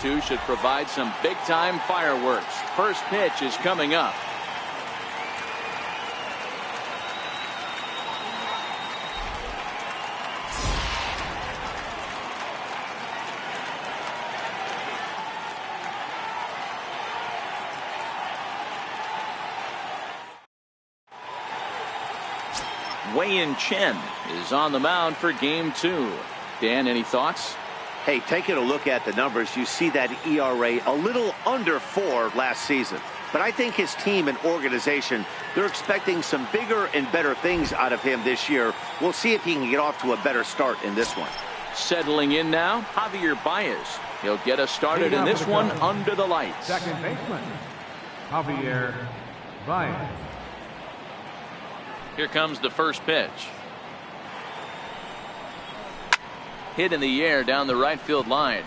2 should provide some big-time fireworks. First pitch is coming up. Wei-Yin Chen is on the mound for game 2. Dan, any thoughts? Hey, taking a look at the numbers, you see that ERA a little under 4 last season. But I think his team and organization, they're expecting some bigger and better things out of him this year. We'll see if he can get off to a better start in this one. Settling in now, Javier Baez. He'll get us started in this one under the lights. Second baseman, Javier Baez. Here comes the first pitch. Hit in the air down the right field line.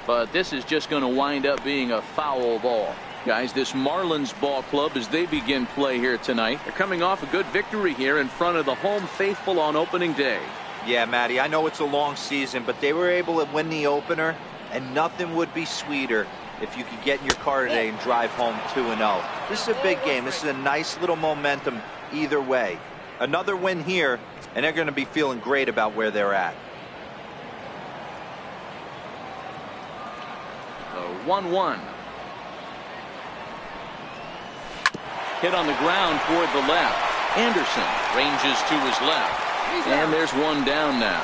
But this is just going to wind up being a foul ball. Guys, this Marlins ball club, as they begin play here tonight, they're coming off a good victory here in front of the home faithful on opening day. Yeah, Matty, I know it's a long season, but they were able to win the opener, and nothing would be sweeter if you could get in your car today and drive home 2-0. This is a big game. This is a nice little momentum either way. Another win here, and they're going to be feeling great about where they're at. The 1-1. Hit on the ground toward the left. Anderson ranges to his left. And there's one down now.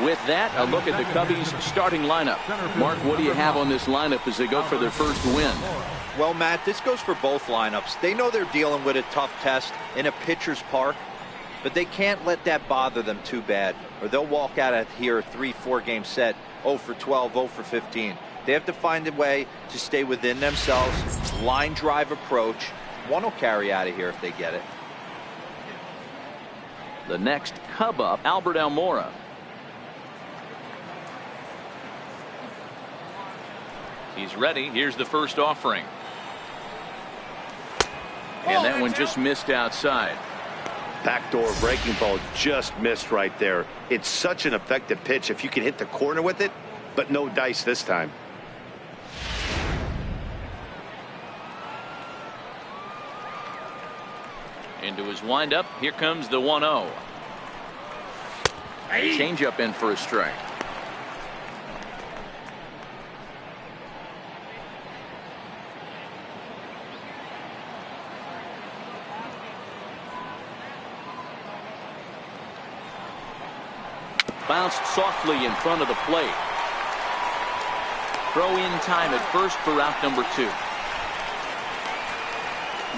With that, a look at the Cubbies' starting lineup. Mark, what do you have on this lineup as they go for their first win? Well, Matt, this goes for both lineups. They know they're dealing with a tough test in a pitcher's park, but they can't let that bother them too bad, or they'll walk out of here a 3-4 game set 0 for 12, 0 for 15. They have to find a way to stay within themselves, line drive approach. One will carry out of here if they get it. The next Cub up, Albert Almora. He's ready. Here's the first offering. And that one just missed outside. Backdoor breaking ball just missed right there. It's such an effective pitch if you can hit the corner with it, but no dice this time. Into his windup. Here comes the 1-0. Changeup in for a strike. Bounced softly in front of the plate. Throw in time at first for out number 2.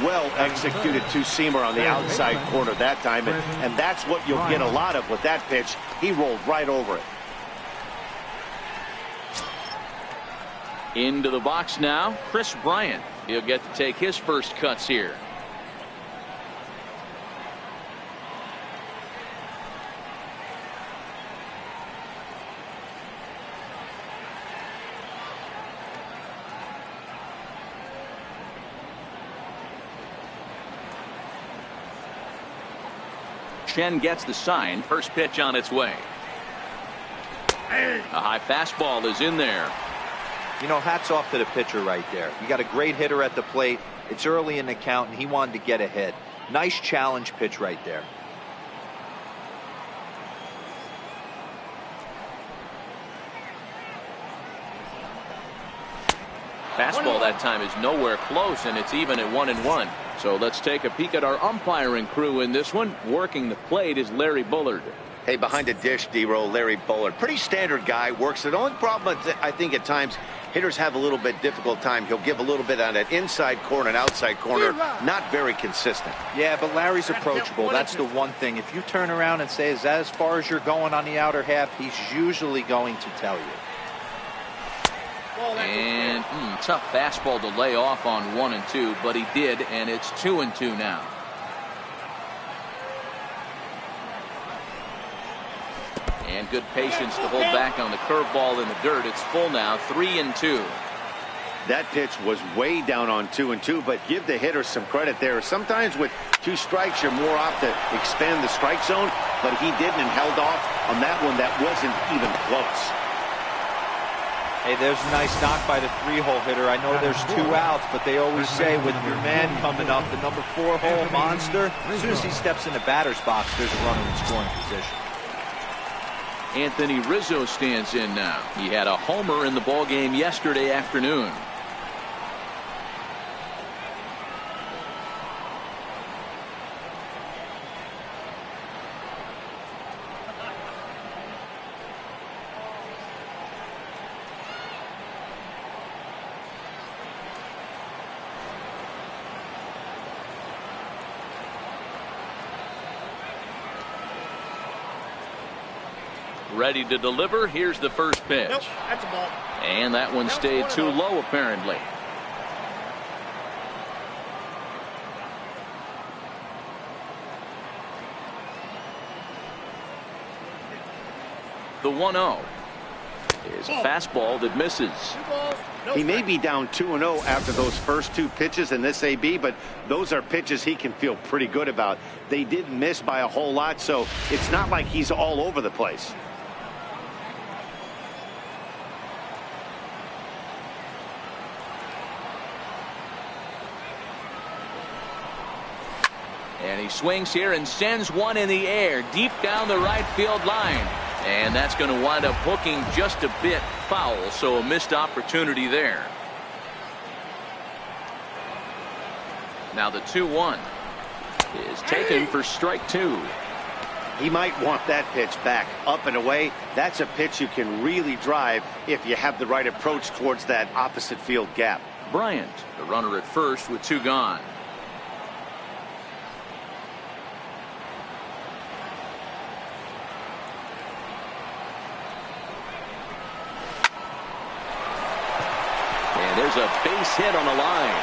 Well executed two-seamer on the outside corner that time, and that's what you'll get a lot of with that pitch. He rolled right over it. Into the box now, Chris Bryant. He'll get to take his first cuts here. Chen gets the sign. First pitch on its way. A high fastball is in there. You know, hats off to the pitcher right there. You got a great hitter at the plate. It's early in the count, and he wanted to get ahead. Nice challenge pitch right there. Fastball that time is nowhere close, and it's even at 1-1. So let's take a peek at our umpiring crew in this one. Working the plate is Larry Bullard. Hey, behind the dish, D-Roll, Larry Bullard. Pretty standard guy, works it. The only problem is I think at times hitters have a little bit difficult time. He'll give a little bit on that inside corner and outside corner. Not very consistent. Yeah, but Larry's approachable. That's the one thing. If you turn around and say, is that as far as you're going on the outer half, he's usually going to tell you. And tough fastball to lay off on 1 and 2, but he did, and it's 2 and 2 now. And good patience to hold back on the curveball in the dirt. It's full now, 3 and 2. That pitch was way down on 2 and 2, but give the hitter some credit there. Sometimes with 2 strikes, you're more off to expand the strike zone, but he didn't and held off on that one that wasn't even close. Hey, there's a nice knock by the 3-hole hitter. I know there's 2 outs, but they always say with your man coming up, the number 4-hole monster, as soon as he steps in the batter's box, there's a runner in scoring position. Anthony Rizzo stands in now. He had a homer in the ballgame yesterday afternoon. Ready to deliver. Here's the first pitch. Nope, that's a ball. And that one stayed too low, apparently. The 1-0 is a fastball that misses. He may be down 2-0 after those first 2 pitches in this AB, but those are pitches he can feel pretty good about. They didn't miss by a whole lot, so it's not like he's all over the place. And he swings here and sends one in the air deep down the right field line. And that's going to wind up hooking just a bit foul, so a missed opportunity there. Now the 2-1 is taken for strike 2. He might want that pitch back up and away. That's a pitch you can really drive if you have the right approach towards that opposite field gap. Bryant, the runner at first with 2 gone. There's a base hit on the line,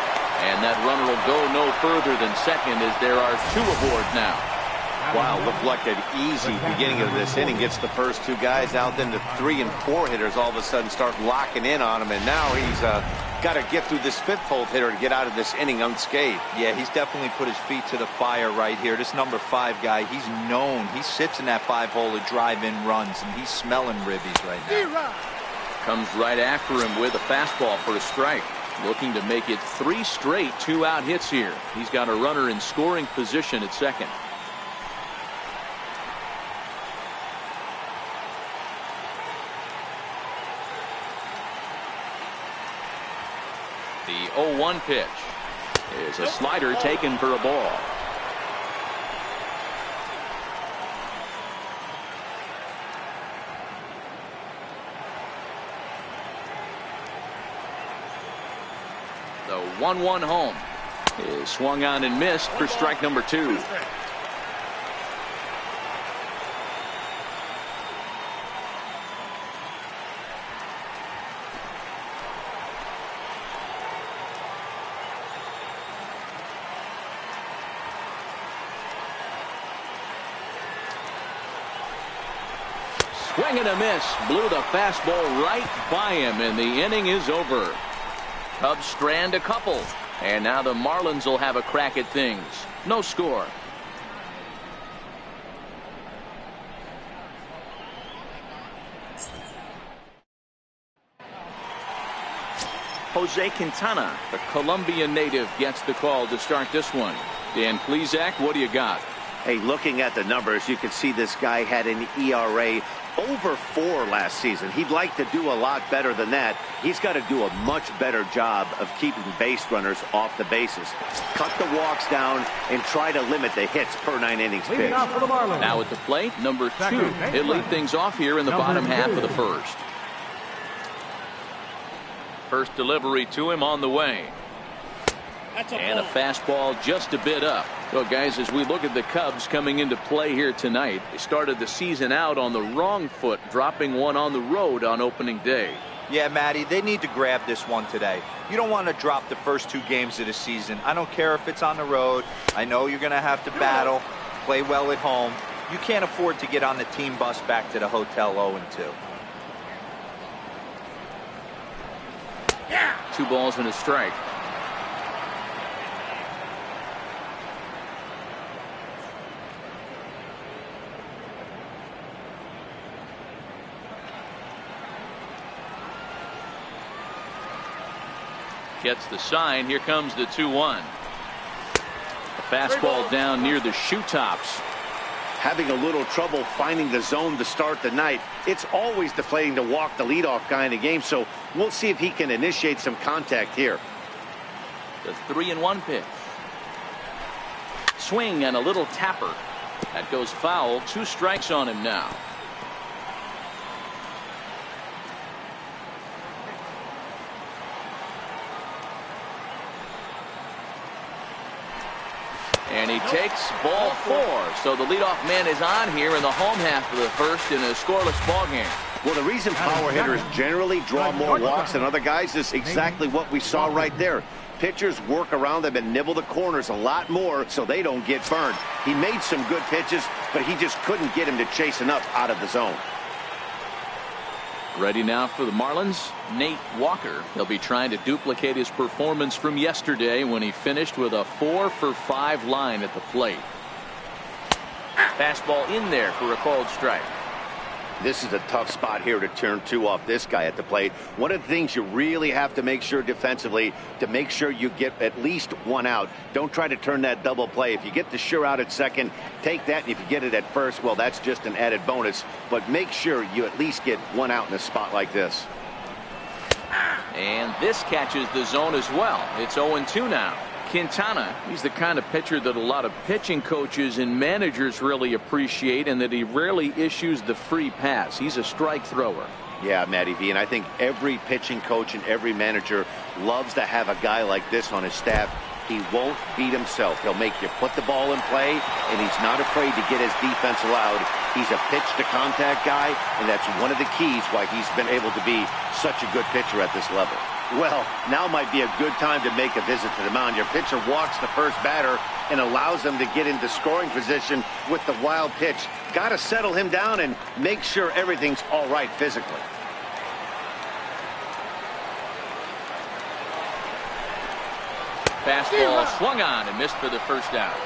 and that runner will go no further than second as there are 2 aboard now. Wow, looked like an easy beginning of this inning. Gets the first 2 guys out, then the 3 and 4 hitters all of a sudden start locking in on him, and now he's got to get through this 5th-hole hitter to get out of this inning unscathed. Yeah, he's definitely put his feet to the fire right here. This number 5 guy, he's known. He sits in that 5-hole to drive in runs, and he's smelling ribbies right now. Comes right after him with a fastball for a strike. Looking to make it 3 straight 2-out hits here. He's got a runner in scoring position at second. The 0-1 pitch is a slider taken for a ball. The 1-1 home is swung on and missed for strike number 2. Swing and a miss. Blew the fastball right by him, and the inning is over. Cubs strand a couple, and now the Marlins will have a crack at things. No score. Jose Quintana, the Colombian native, gets the call to start this one. Dan Plesac, what do you got? Hey, looking at the numbers, you can see this guy had an ERA over 4 last season. He'd like to do a lot better than that. He's got to do a much better job of keeping base runners off the bases. Cut the walks down and try to limit the hits per 9 innings pitched. Now at the plate, number 2. He'll lead things off here in the bottom half of the first. First delivery to him on the way. And a fastball just a bit up. Well, guys, as we look at the Cubs coming into play here tonight, they started the season out on the wrong foot, dropping one on the road on opening day. Yeah, Matty, they need to grab this one today. You don't want to drop the first 2 games of the season. I don't care if it's on the road. I know you're going to have to battle, play well at home. You can't afford to get on the team bus back to the hotel 0-2. 2 balls and a strike. Gets the sign. Here comes the 2-1. Fastball down near the shoe tops. Having a little trouble finding the zone to start the night. It's always deflating to walk the leadoff guy in the game, so we'll see if he can initiate some contact here. The 3-1 pitch. Swing and a little tapper. That goes foul. 2 strikes on him now. And he takes ball 4. So the leadoff man is on here in the home half of the first in a scoreless ball game. Well, the reason power hitters generally draw more walks than other guys is exactly what we saw right there. Pitchers work around them and nibble the corners a lot more so they don't get burned. He made some good pitches, but he just couldn't get him to chase enough out of the zone. Ready now for the Marlins, Nate Walker. He'll be trying to duplicate his performance from yesterday when he finished with a 4-for-5 line at the plate. Fastball in there for a called strike. This is a tough spot here to turn 2 off this guy at the plate. One of the things you really have to make sure defensively to make sure you get at least 1 out. Don't try to turn that double play. If you get the sure out at second, take that. And if you get it at first, well, that's just an added bonus. But make sure you at least get 1 out in a spot like this. And this catches the zone as well. It's 0-2 now. Quintana, he's the kind of pitcher that a lot of pitching coaches and managers really appreciate, and that he rarely issues the free pass. He's a strike thrower. Yeah, Matty V, and I think every pitching coach and every manager loves to have a guy like this on his staff. He won't beat himself. He'll make you put the ball in play, and he's not afraid to get his defense allowed. He's a pitch-to-contact guy, and that's one of the keys why he's been able to be such a good pitcher at this level. Well, now might be a good time to make a visit to the mound. Your pitcher walks the first batter and allows him to get into scoring position with the wild pitch. Got to settle him down and make sure everything's all right physically. Fastball swung on and missed for the first out.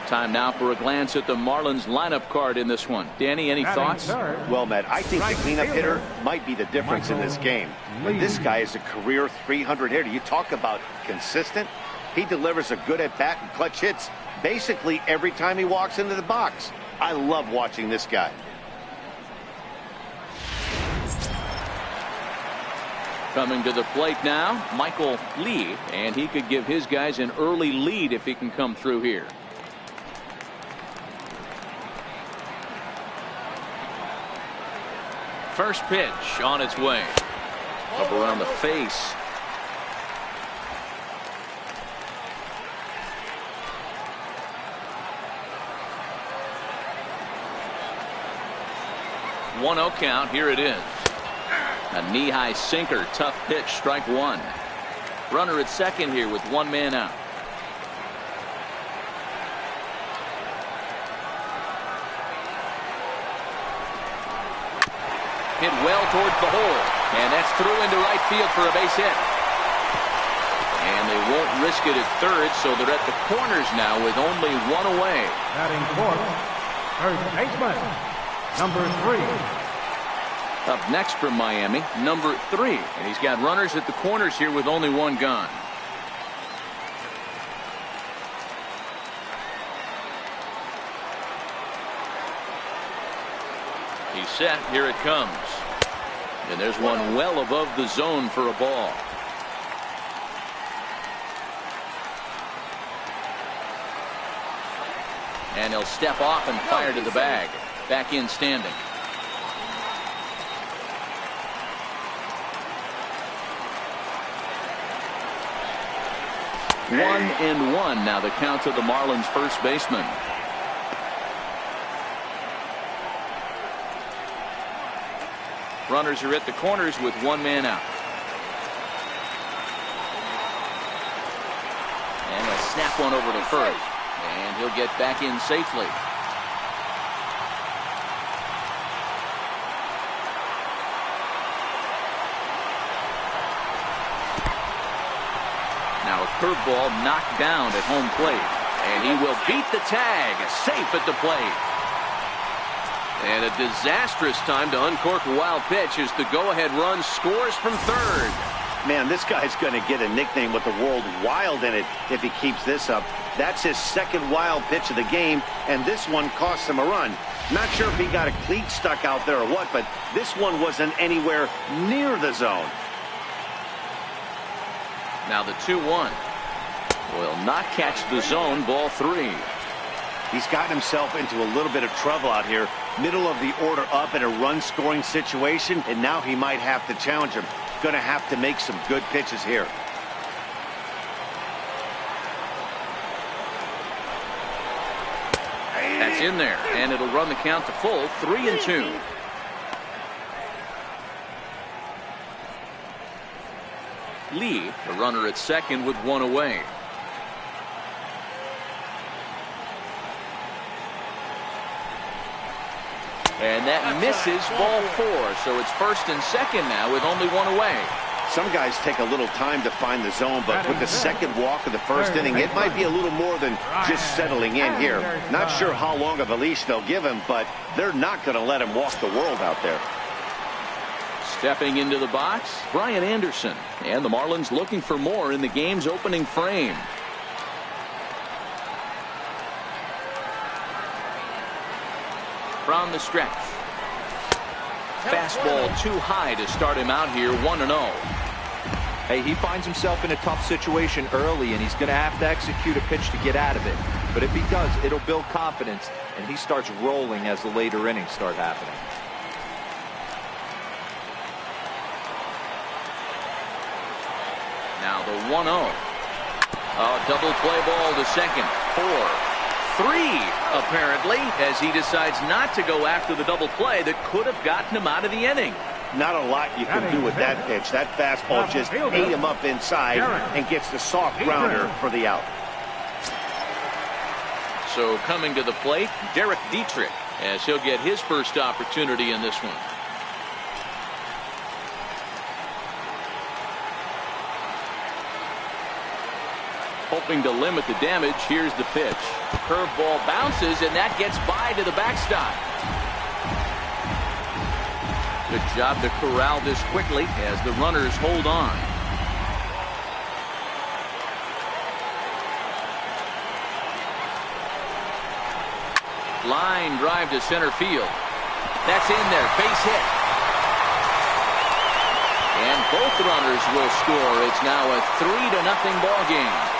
Time now for a glance at the Marlins lineup card in this one. Danny, any thoughts? Well, Matt, I think the cleanup hitter might be the difference in this game. But this guy is a career 300 hitter. You talk about consistent. He delivers a good at-bat and clutch hits basically every time he walks into the box. I love watching this guy. Coming to the plate now, Michael Lee, and he could give his guys an early lead if he can come through here. First pitch on its way. Up around the face. One 0 count. Here it is. A knee-high sinker. Tough pitch. Strike 1. Runner at second here with 1 man out. Hit well towards the hole, and that's through into right field for a base hit. And they won't risk it at third, so they're at the corners now with only 1 away. Batting fourth, third baseman, number 3. Up next from Miami, number 3, and he's got runners at the corners here with only 1 gone. He's set. Here it comes. And there's one well above the zone for a ball. And he'll step off and fire to the bag. Back in standing. One and one now the count to the Marlins first baseman. Runners are at the corners with 1 man out. And he'll snap one over to first. And he'll get back in safely. Now a curveball knocked down at home plate. And he will beat the tag. Safe at the plate. And a disastrous time to uncork a wild pitch as the go-ahead run scores from third. Man, this guy's going to get a nickname with the world wild in it if he keeps this up. That's his second wild pitch of the game, and this one cost him a run. Not sure if he got a cleat stuck out there or what, but this one wasn't anywhere near the zone. Now the 2-1. Will not catch the zone, ball 3. He's gotten himself into a little bit of trouble out here. Middle of the order up in a run-scoring situation, and now he might have to challenge him. Going to have to make some good pitches here. That's in there, and it'll run the count to full, 3-2. Lee, the runner at second with one away. And that misses, ball 4. So it's first and second now with only one away. Some guys take a little time to find the zone, but with the second walk of the first inning, it might be a little more than just settling in here. Not sure how long of a leash they'll give him, but they're not going to let him walk the world out there. Stepping into the box, Brian Anderson. And the Marlins looking for more in the game's opening frame. From the stretch. Fastball too high to start him out here, 1-0. Hey, he finds himself in a tough situation early, and he's going to have to execute a pitch to get out of it. But if he does, it'll build confidence, and he starts rolling as the later innings start happening. Now the 1-0. Double play ball to second. 4-3 apparently, as he decides not to go after the double play that could have gotten him out of the inning. Not a lot you can do with that pitch. That fastball just ate him up inside and gets the soft grounder for the out. So coming to the plate, Derek Dietrich, as he'll get his first opportunity in this one. Hoping to limit the damage. Here's the pitch. Curveball bounces, and that gets by to the backstop. Good job to corral this quickly as the runners hold on. Line drive to center field. That's in there. Base hit. And both runners will score. It's now a 3-0 ball game.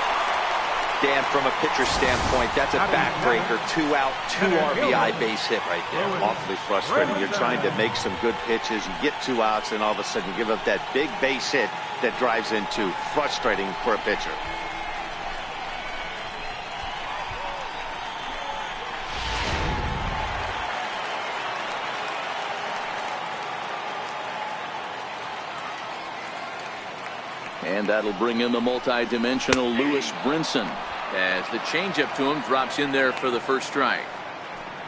Dan, from a pitcher standpoint, that's a backbreaker. 2 out, 2 RBI base hit right there. Awfully frustrating. You're trying to make some good pitches. You get 2 outs, and all of a sudden you give up that big base hit that drives in 2. Frustrating for a pitcher. And that'll bring in the multi-dimensional Lewis Brinson as the changeup to him drops in there for the first strike.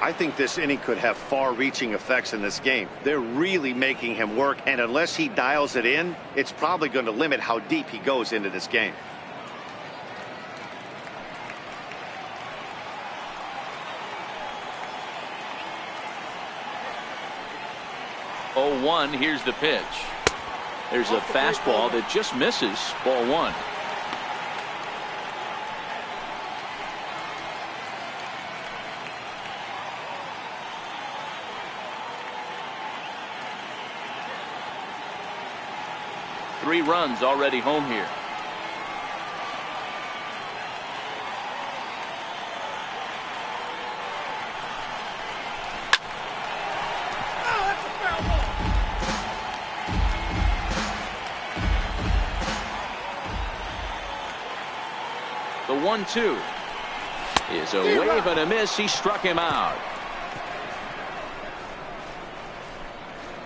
I think this inning could have far-reaching effects in this game. They're really making him work, and unless he dials it in, it's probably going to limit how deep he goes into this game. Oh, 0-1, here's the pitch. There's a fastball that just misses, ball 1. Three runs already home here. The 1-2 is a wave and a miss. He struck him out.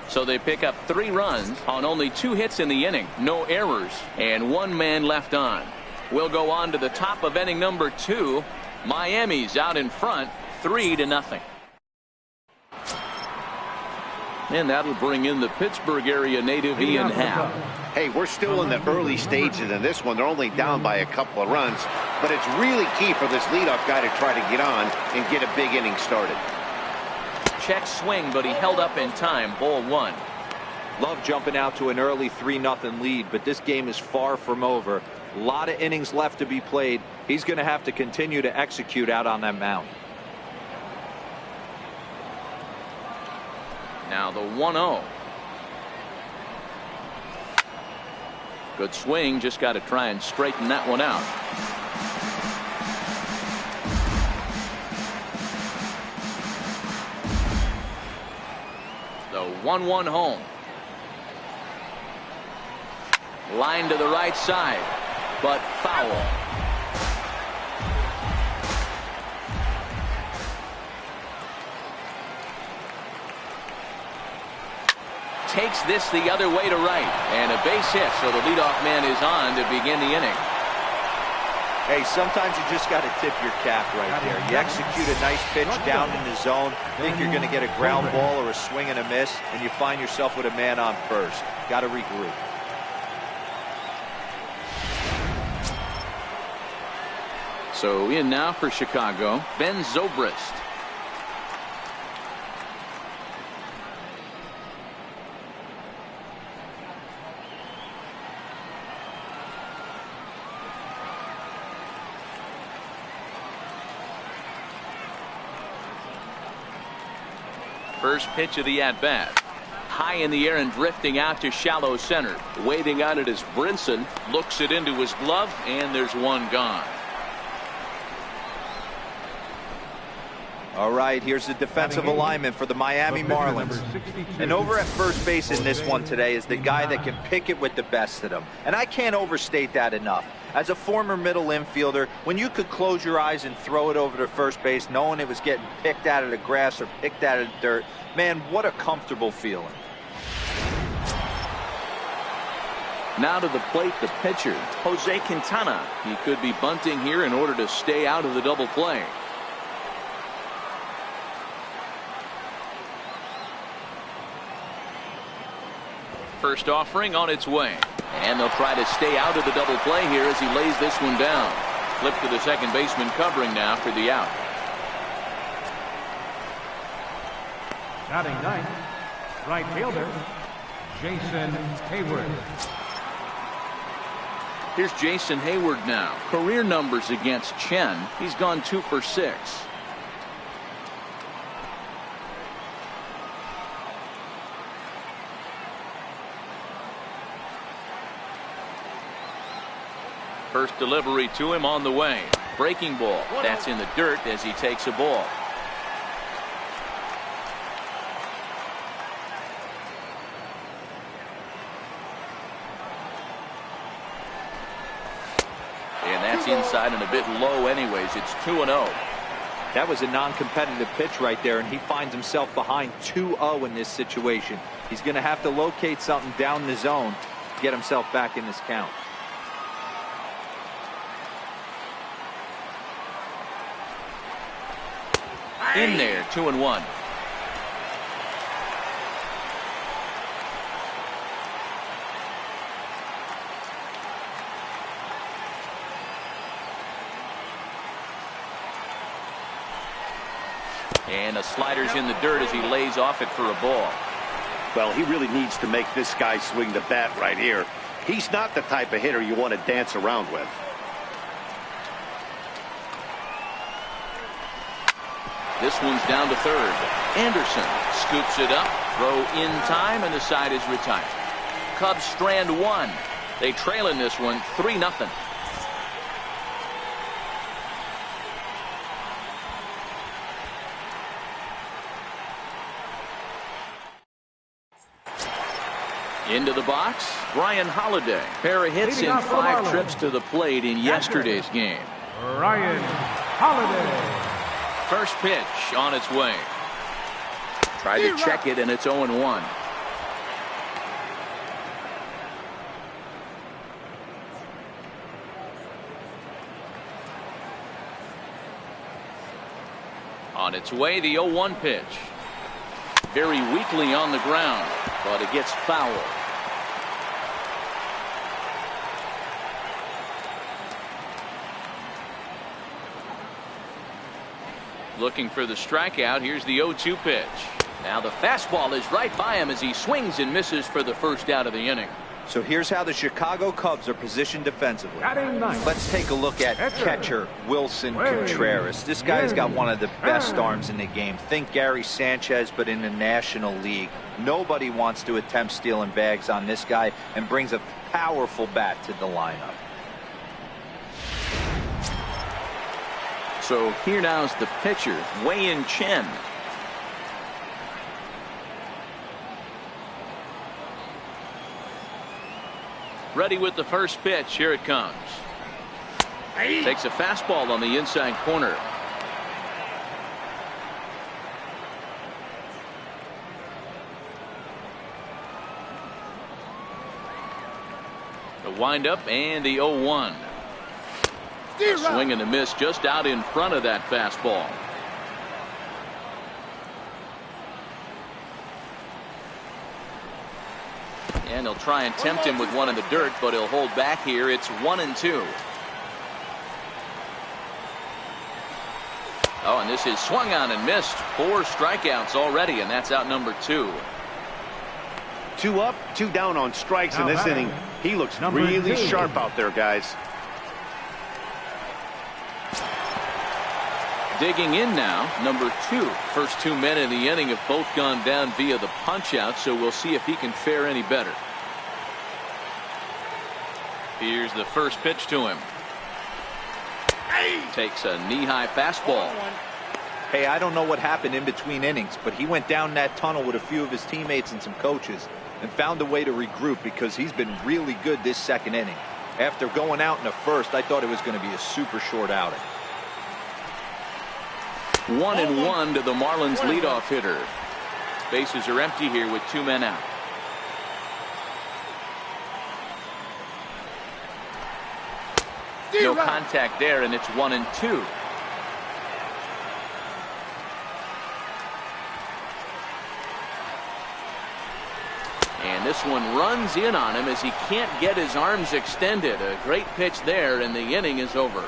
So they pick up 3 runs on only 2 hits in the inning. No errors and 1 man left on. We'll go on to the top of inning number 2. Miami's out in front 3-0. And that'll bring in the Pittsburgh area native Ian Happ. Hey, we're still in the early stages in this one. They're only down by a couple of runs, but it's really key for this leadoff guy to try to get on and get a big inning started. Check swing, but he held up in time. Ball 1. Love jumping out to an early 3-0 lead, but this game is far from over. A lot of innings left to be played. He's going to have to continue to execute out on that mound. Now the 1-0. Good swing, just got to try and straighten that one out. The 1-1 home. Line to the right side, but foul. Takes this the other way to right, and a base hit, so the leadoff man is on to begin the inning. Hey, sometimes you just got to tip your cap right there. You execute a nice pitch down in the zone, think you're going to get a ground ball or a swing and a miss, and you find yourself with a man on first. Got to regroup. So in now for Chicago, Ben Zobrist. First pitch of the at-bat. High in the air and drifting out to shallow center. Waiting on it is Brinson. Looks it into his glove, and there's one gone. All right, here's the defensive alignment for the Miami Marlins. And over at first base in this one today is the guy that can pick it with the best of them. And I can't overstate that enough. As a former middle infielder, when you could close your eyes and throw it over to first base knowing it was getting picked out of the grass or picked out of the dirt, man, what a comfortable feeling. Now to the plate, the pitcher, Jose Quintana. He could be bunting here in order to stay out of the double play. First offering on its way, and they'll try to stay out of the double play here as he lays this one down. Flip to the second baseman covering now for the out. Batting ninth, right fielder, Jason Hayward. Here's Jason Hayward now. Career numbers against Chen. He's gone 2 for 6. First delivery to him on the way. Breaking ball. That's in the dirt as he takes a ball. And that's inside and a bit low anyways. It's 2-0. That was a non-competitive pitch right there, and he finds himself behind 2-0 in this situation. He's going to have to locate something down the zone to get himself back in this count. In there, 2-1. And a slider's in the dirt as he lays off it for a ball. Well, he really needs to make this guy swing the bat right here. He's not the type of hitter you want to dance around with. This one's down to third. Anderson scoops it up. Throw in time, and the side is retired. Cubs strand one. They trail in this one 3-0. Into the box, Ryan Holiday. Pair of hits in 5 trips to the plate in yesterday's game. Ryan Holiday. First pitch on its way. Tried to check it, and it's 0-1. On its way, the 0-1 pitch. Very weakly on the ground, but it gets foul. Looking for the strikeout. Here's the 0-2 pitch. Now the fastball is right by him as he swings and misses for the first out of the inning. So here's how the Chicago Cubs are positioned defensively. Let's take a look at catcher Wilson Contreras. This guy's got one of the best arms in the game. Think Gary Sanchez, but in the National League. Nobody wants to attempt stealing bags on this guy, and brings a powerful bat to the lineup. So here now's the pitcher, Wei-Yin Chen. Ready with the first pitch. Here it comes. Takes a fastball on the inside corner. The windup and the 0-1. A swing and a miss just out in front of that fastball. And they'll try and tempt him with one in the dirt, but he'll hold back here. It's 1-2. Oh, and this is swung on and missed. 4 strikeouts already, and that's out number 2. 2 up, 2 down on strikes in this inning. He looks really sharp out there, guys. Digging in now, number 2. First 2 men in the inning have both gone down via the punch-out, so we'll see if he can fare any better. Here's the first pitch to him. Takes a knee-high fastball. Hey, I don't know what happened in between innings, but he went down that tunnel with a few of his teammates and some coaches and found a way to regroup, because he's been really good this second inning. After going out in the first, I thought it was going to be a super short outing. 1-1 to the Marlins leadoff hitter. Bases are empty here with 2 men out. No contact there, and it's 1-2. And this one runs in on him as he can't get his arms extended. A great pitch there, and the inning is over.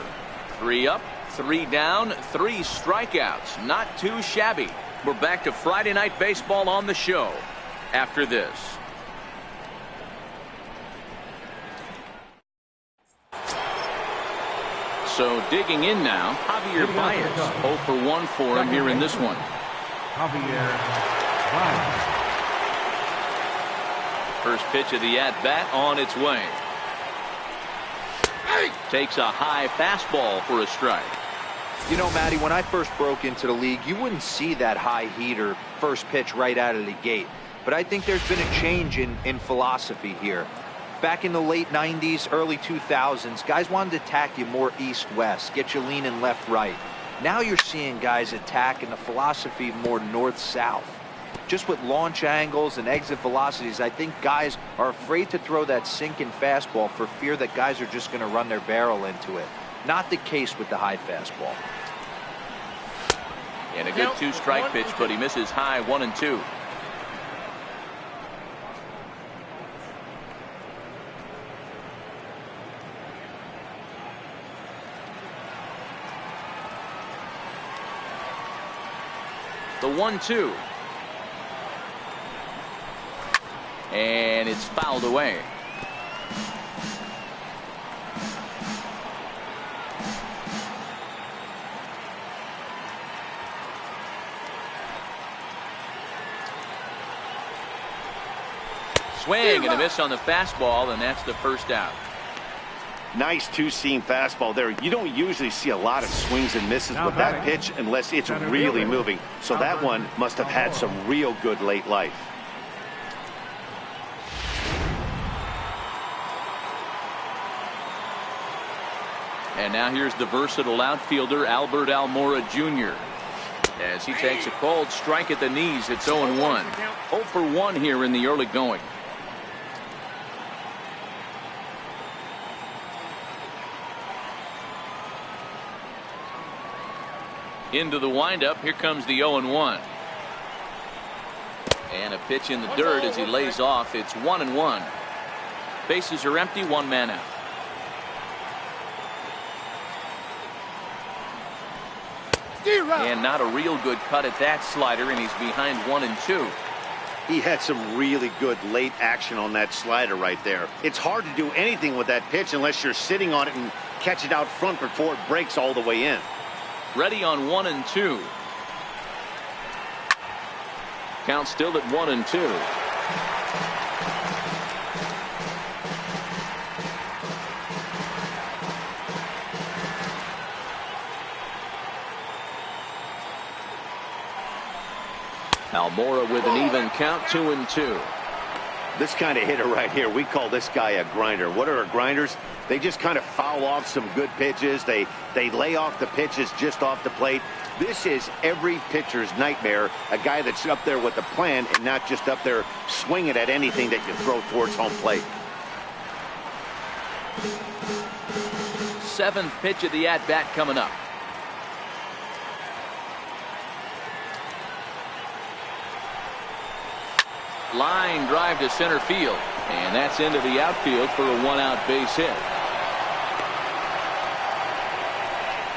3 up, 3 down, 3 strikeouts. Not too shabby. We're back to Friday Night Baseball on the show after this. So digging in now, Javier Baez. 0 for 1 for him here in this one. Javier Baez. First pitch of the at-bat on its way. Takes a high fastball for a strike. You know, Matty, when I first broke into the league, you wouldn't see that high heater first pitch right out of the gate. But I think there's been a change in philosophy here. Back in the late 90s, early 2000s, guys wanted to attack you more east-west, get you leaning left-right. Now you're seeing guys attack in the philosophy more north-south. Just with launch angles and exit velocities, I think guys are afraid to throw that sinking fastball for fear that guys are just going to run their barrel into it. Not the case with the high fastball. And a good 2-strike pitch, but he misses high. 1-2. The 1-2. And it's fouled away. Swing and a miss on the fastball, and that's the first out. Nice 2-seam fastball there. You don't usually see a lot of swings and misses with that pitch unless it's really moving. So that one must have had some real good late life. And now here's the versatile outfielder Albert Almora Jr. as he takes a cold strike at the knees. It's 0-1. 0 for 1 here in the early going. Into the windup. Here comes the 0-1. And a pitch in the dirt as he lays off. It's 1-1. Bases are empty. 1 man out. And not a real good cut at that slider, and he's behind 1-2. He had some really good late action on that slider right there. It's hard to do anything with that pitch unless you're sitting on it and catch it out front before it breaks all the way in. Ready on 1-2. Count still at 1-2. Almora with an even count, 2-2. This kind of hitter right here, we call this guy a grinder. What are grinders? They just kind of foul off some good pitches. They lay off the pitches just off the plate. This is every pitcher's nightmare, a guy that's up there with a plan and not just up there swinging at anything that you throw towards home plate. 7th pitch of the at-bat coming up. Line drive to center field, and that's into the outfield for a 1-out base hit.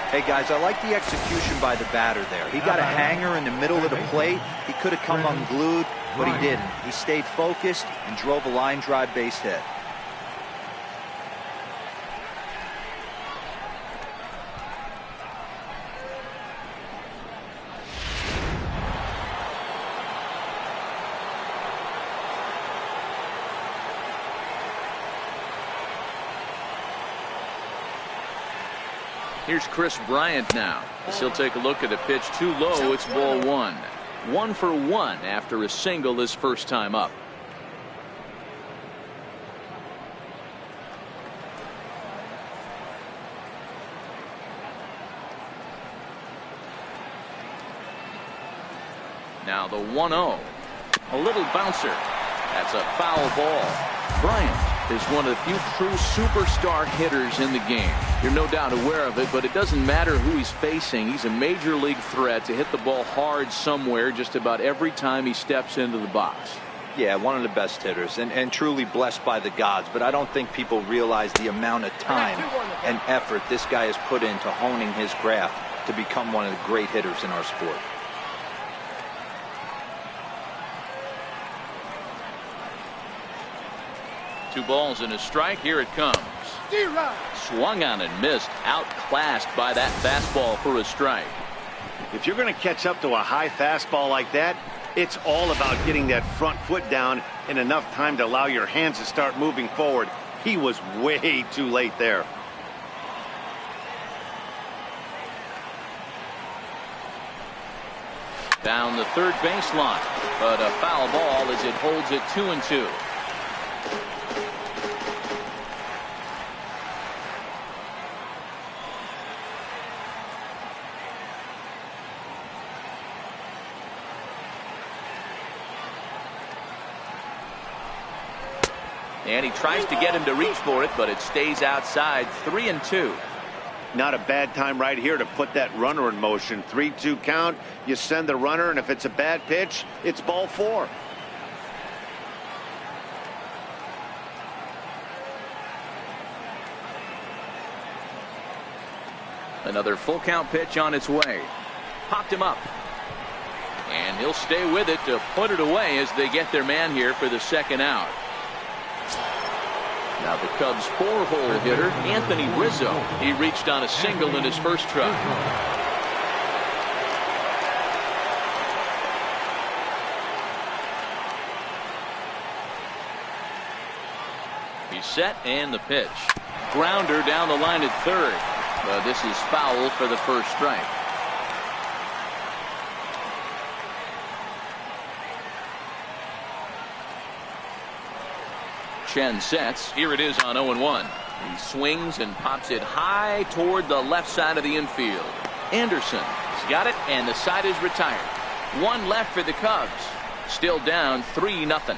Hey guys, I like the execution by the batter there. He got a hanger in the middle of the plate. He could have come unglued, but he didn't. He stayed focused and drove a line drive base hit. Here's Chris Bryant now. As he'll take a look at a pitch too low. It's ball 1. 1 for 1 after a single his first time up. Now the 1-0. A little bouncer. That's a foul ball. Bryant is one of the few true superstar hitters in the game. You're no doubt aware of it, but it doesn't matter who he's facing. He's a major league threat to hit the ball hard somewhere just about every time he steps into the box. Yeah, one of the best hitters and truly blessed by the gods, but I don't think people realize the amount of time and effort this guy has put into honing his craft to become one of the great hitters in our sport. Two balls and a strike. Here it comes. Swung on and missed. Outclassed by that fastball for a strike. If you're going to catch up to a high fastball like that, it's all about getting that front foot down in enough time to allow your hands to start moving forward. He was way too late there. Down the third baseline, but a foul ball as it holds it 2-2. And he tries to get him to reach for it, but it stays outside. 3-2. Not a bad time right here to put that runner in motion. 3-2 count. You send the runner, and if it's a bad pitch, it's ball 4. Another full count pitch on its way. Popped him up. And he'll stay with it to put it away as they get their man here for the second out. Now the Cubs' 4-hole hitter, Anthony Rizzo. He reached on a single in his first try. He's set and the pitch. Grounder down the line at third. But this is foul for the first strike. Chen sets. Here it is on 0-1. He swings and pops it high toward the left side of the infield. Anderson has got it, and the side is retired. One left for the Cubs. Still down 3-0.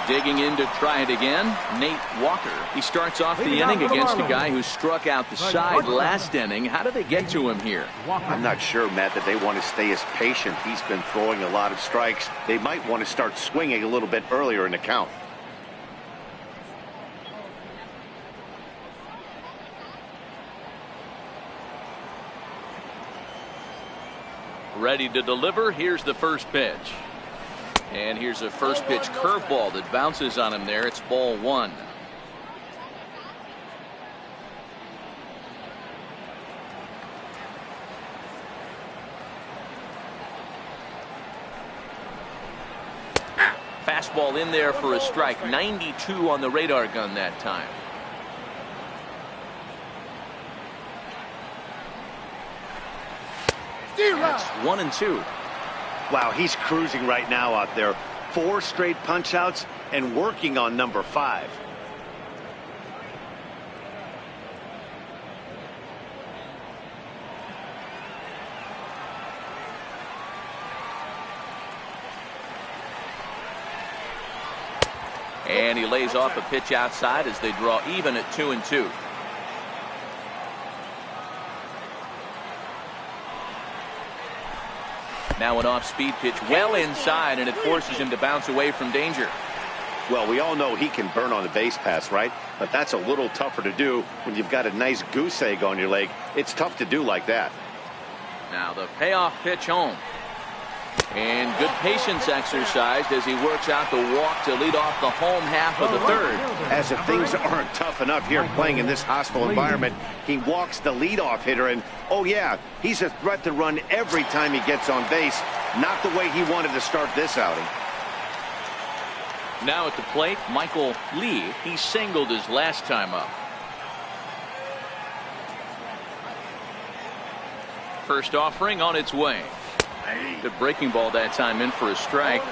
Digging in to try it again, Nate Walker. He starts off the inning against a guy who struck out the side last inning. How do they get to him here? I'm not sure, Matt, that they want to stay as patient. He's been throwing a lot of strikes. They might want to start swinging a little bit earlier in the count. Ready to deliver. Here's the first pitch. And here's a first pitch curveball that bounces on him there. It's ball one. Fastball in there for a strike. 92 on the radar gun that time. That's 1-2. Wow, he's cruising right now out there. 4 straight punch outs and working on number 5. And he lays off a pitch outside as they draw even at 2-2. Now an off-speed pitch well inside, and it forces him to bounce away from danger. Well, we all know he can burn on the base pass, right? But that's a little tougher to do when you've got a nice goose egg on your leg. It's tough to do like that. Now the payoff pitch home. And good patience exercised as he works out the walk to lead off the home half of the third. As if things aren't tough enough here playing in this hostile environment, he walks the leadoff hitter, and oh yeah, he's a threat to run every time he gets on base. Not the way he wanted to start this outing. Now at the plate, Michael Lee. He singled his last time up. First offering on its way. Good breaking ball that time, in for a strike.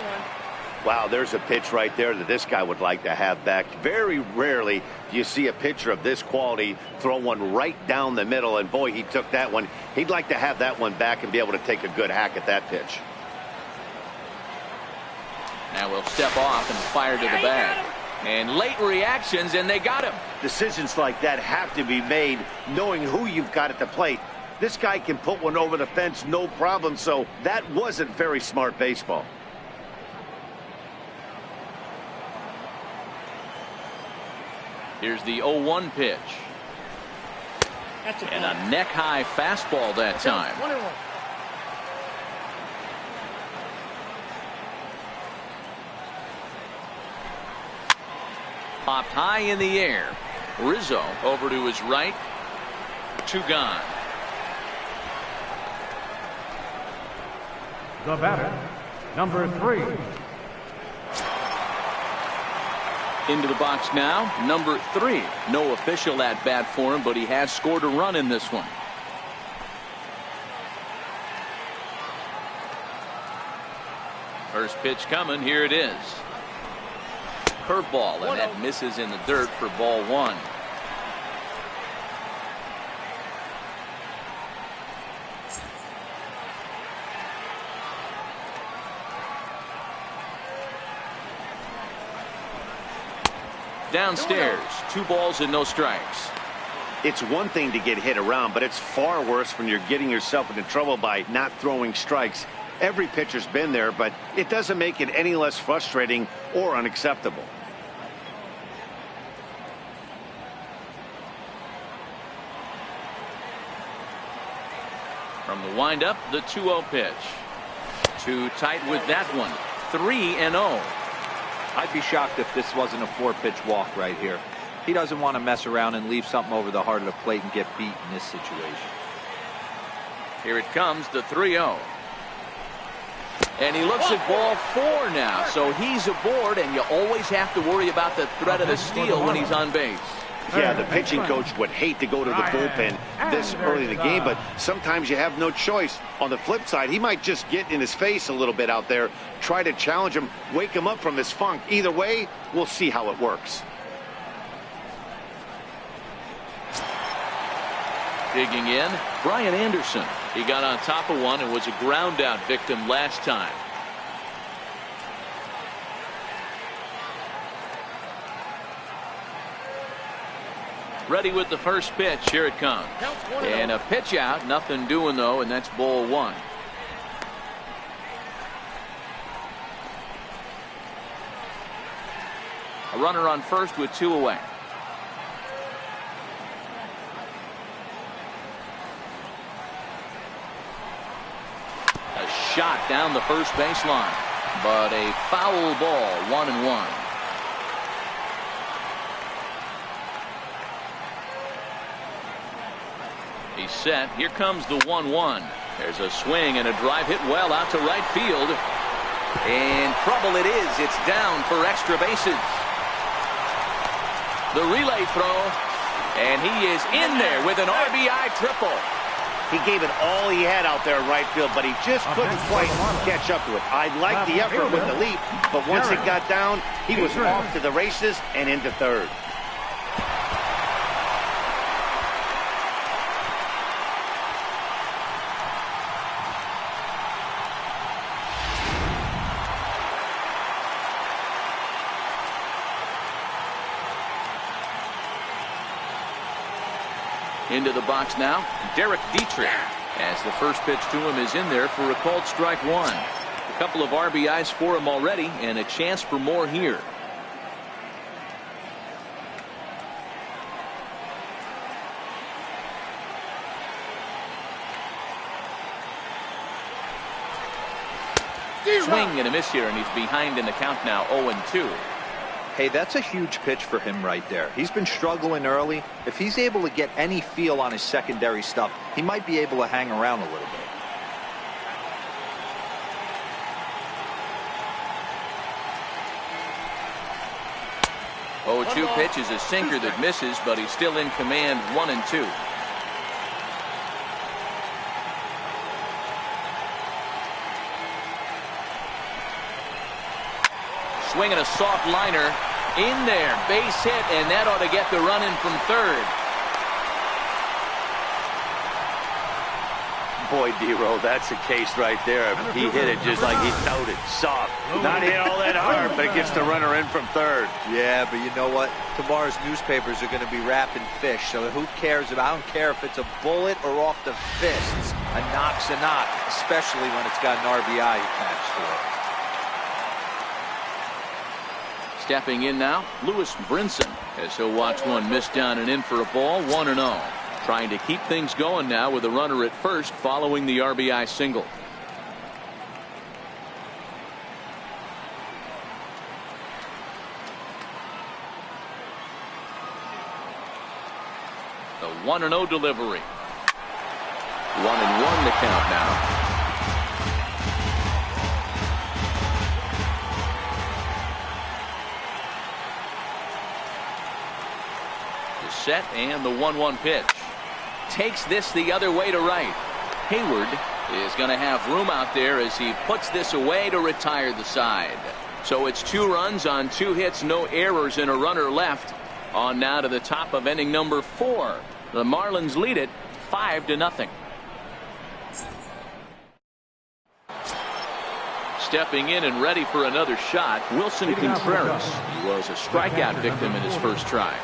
Wow, there's a pitch right there that this guy would like to have back. Very rarely do you see a pitcher of this quality throw one right down the middle, and boy, he took that one. He'd like to have that one back and be able to take a good hack at that pitch. Now we'll step off and fire to the bag. And late reactions, and they got him. Decisions like that have to be made knowing who you've got at the plate. This guy can put one over the fence no problem, so that wasn't very smart baseball. Here's the 0-1 pitch. And a neck-high fastball that time. Popped high in the air. Rizzo over to his right. 2 gone. The batter, number 3. Into the box now, number 3. No official at bat for him, but he has scored a run in this one. First pitch coming, here it is. Curveball, and that misses in the dirt for ball 1. Downstairs, 2 balls and no strikes. It's one thing to get hit around, but it's far worse when you're getting yourself into trouble by not throwing strikes. Every pitcher's been there, but it doesn't make it any less frustrating or unacceptable. From the windup, the 2-0 pitch. Too tight with that one. 3-0. I'd be shocked if this wasn't a 4-pitch walk right here. He doesn't want to mess around and leave something over the heart of the plate and get beat in this situation. Here it comes, the 3-0. And he looks at ball 4 now, so he's aboard, and you always have to worry about the threat of the steal when he's on base. Yeah, the pitching coach would hate to go to the bullpen this early in the game, but sometimes you have no choice. On the flip side, he might just get in his face a little bit out there, try to challenge him, wake him up from his funk. Either way, we'll see how it works. Digging in, Brian Anderson. He got on top of one and was a ground out victim last time. Ready with the first pitch. Here it comes. And a pitch out. Nothing doing, though, and that's ball one. A runner on first with 2 away. A shot down the first baseline, but a foul ball. 1-1. He's set. Here comes the 1-1. There's a swing and a drive hit well out to right field. And trouble it is. It's down for extra bases. The relay throw, and he is in there with an RBI triple. He gave it all he had out there in right field, but he just couldn't quite catch up to it. I liked the effort with the leap, but once it got down, he was off to the races and into third. Into the box now, Derek Dietrich, as the first pitch to him is in there for a called strike one. A couple of RBIs for him already, and a chance for more here. Swing and a miss here, and he's behind in the count now, 0-2. Hey, that's a huge pitch for him right there. He's been struggling early. If he's able to get any feel on his secondary stuff, he might be able to hang around a little bit. 0-2 pitch is a sinker that misses, but he's still in command. 1-2. Swinging a soft liner in there, base hit, and that ought to get the run in from third. Boy, D-Roll, that's a case right there. He hit it just like he throwed it, soft. Not hit all that hard, but it gets the runner in from third. Yeah, but you know what? Tomorrow's newspapers are going to be wrapping fish, so who cares about? I don't care if it's a bullet or off the fists. A knock's a knock, especially when it's got an RBI attached to it. Stepping in now, Lewis Brinson, as he'll watch one miss down and in for a ball. 1-0. Trying to keep things going now with a runner at first following the RBI single. The 1-0 delivery. 1-1 the count now. Set and the 1-1 pitch. Takes this the other way to right. Hayward is going to have room out there as he puts this away to retire the side. So it's 2 runs on 2 hits, no errors, and a runner left. On now to the top of inning number 4. The Marlins lead it 5-0. Stepping in and ready for another shot, Wilson Contreras. He was a strikeout victim in his first try.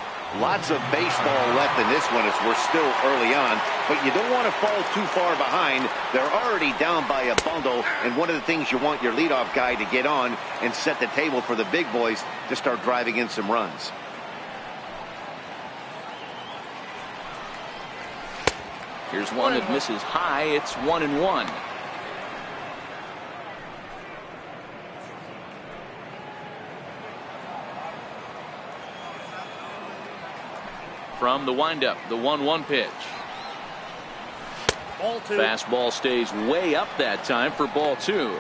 Lots of baseball left in this one as we're still early on, but you don't want to fall too far behind. They're already down by a bundle, and one of the things you want your leadoff guy to get on and set the table for the big boys to start driving in some runs. Here's one that misses high. It's 1-1. From the windup, the 1-1 pitch. Ball 2. Fastball stays way up that time for ball 2.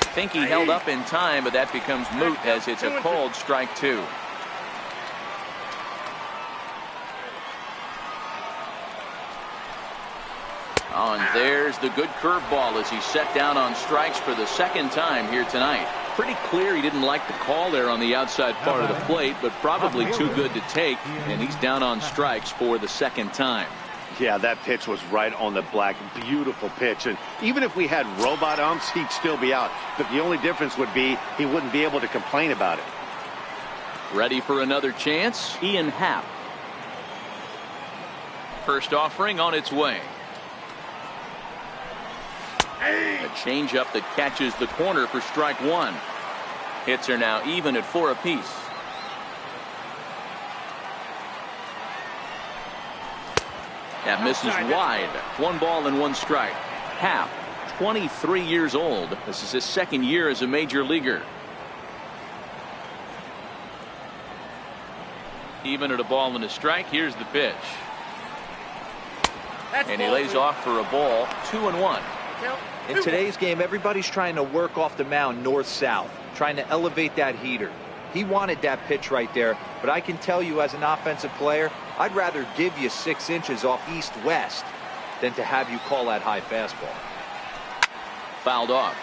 I think he held up in time, but that becomes moot as it's a called strike 2. Oh, and there's the good curveball as he's set down on strikes for the second time here tonight. pretty clear he didn't like the call there on the outside part of the plate, but probably too good to take, and he's down on strikes for the second time. Yeah, that pitch was right on the black. Beautiful pitch. And even if we had robot umps, he'd still be out. But the only difference would be he wouldn't be able to complain about it. Ready for another chance? Ian Happ. First offering on its way. A changeup that catches the corner for strike one. Hits are now even at 4 apiece. That misses wide. 1 ball and 1 strike. Happ, 23 years old. This is his second year as a major leaguer. Even at a ball and a strike. Here's the pitch. And he lays off for a ball. 2-1. In today's game, everybody's trying to work off the mound north-south, trying to elevate that heater. He wanted that pitch right there, but I can tell you as an offensive player, I'd rather give you 6 inches off east-west than to have you call that high fastball. Fouled off.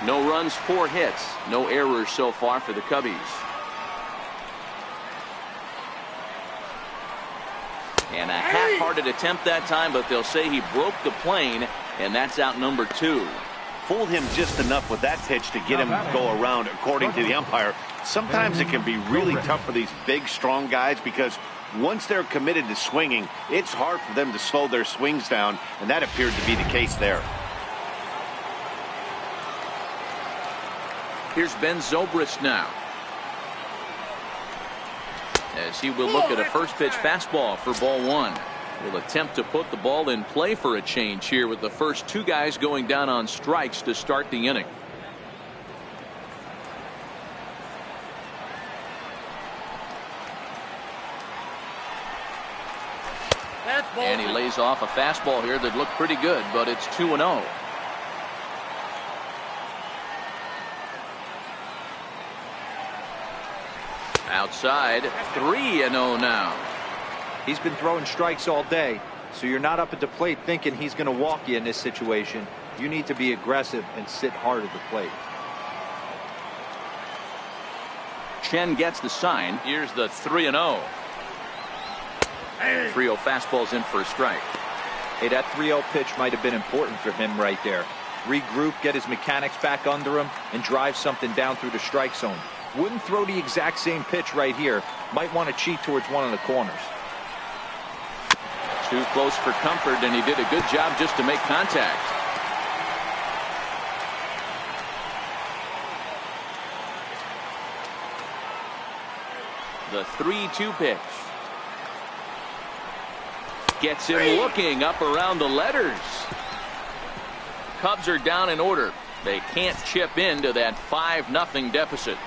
No runs, 4 hits. No errors so far for the Cubbies. And a half-hearted attempt that time, but they'll say he broke the plane, and that's out number 2. Fooled him just enough with that pitch to get him to go around, according to the umpire. Sometimes it can be really tough for these big, strong guys because once they're committed to swinging, it's hard for them to slow their swings down, and that appeared to be the case there. Here's Ben Zobrist now, as he will look at a first pitch fastball for ball 1. Will attempt to put the ball in play for a change here with the first 2 guys going down on strikes to start the inning. And he lays off a fastball here that looked pretty good, but it's 2-0. Outside, 3-0 now. He's been throwing strikes all day, so you're not up at the plate thinking he's going to walk you in this situation. You need to be aggressive and sit hard at the plate. Chen gets the sign. Here's the 3-0. 3-0 fastball's in for a strike. Hey, that 3-0 pitch might have been important for him right there. Regroup, get his mechanics back under him, and drive something down through the strike zone. Wouldn't throw the exact same pitch right here. Might want to cheat towards one of the corners. Too close for comfort, and he did a good job just to make contact. The 3-2 pitch. Gets him looking up around the letters. Cubs are down in order. They can't chip into that 5-0 deficit.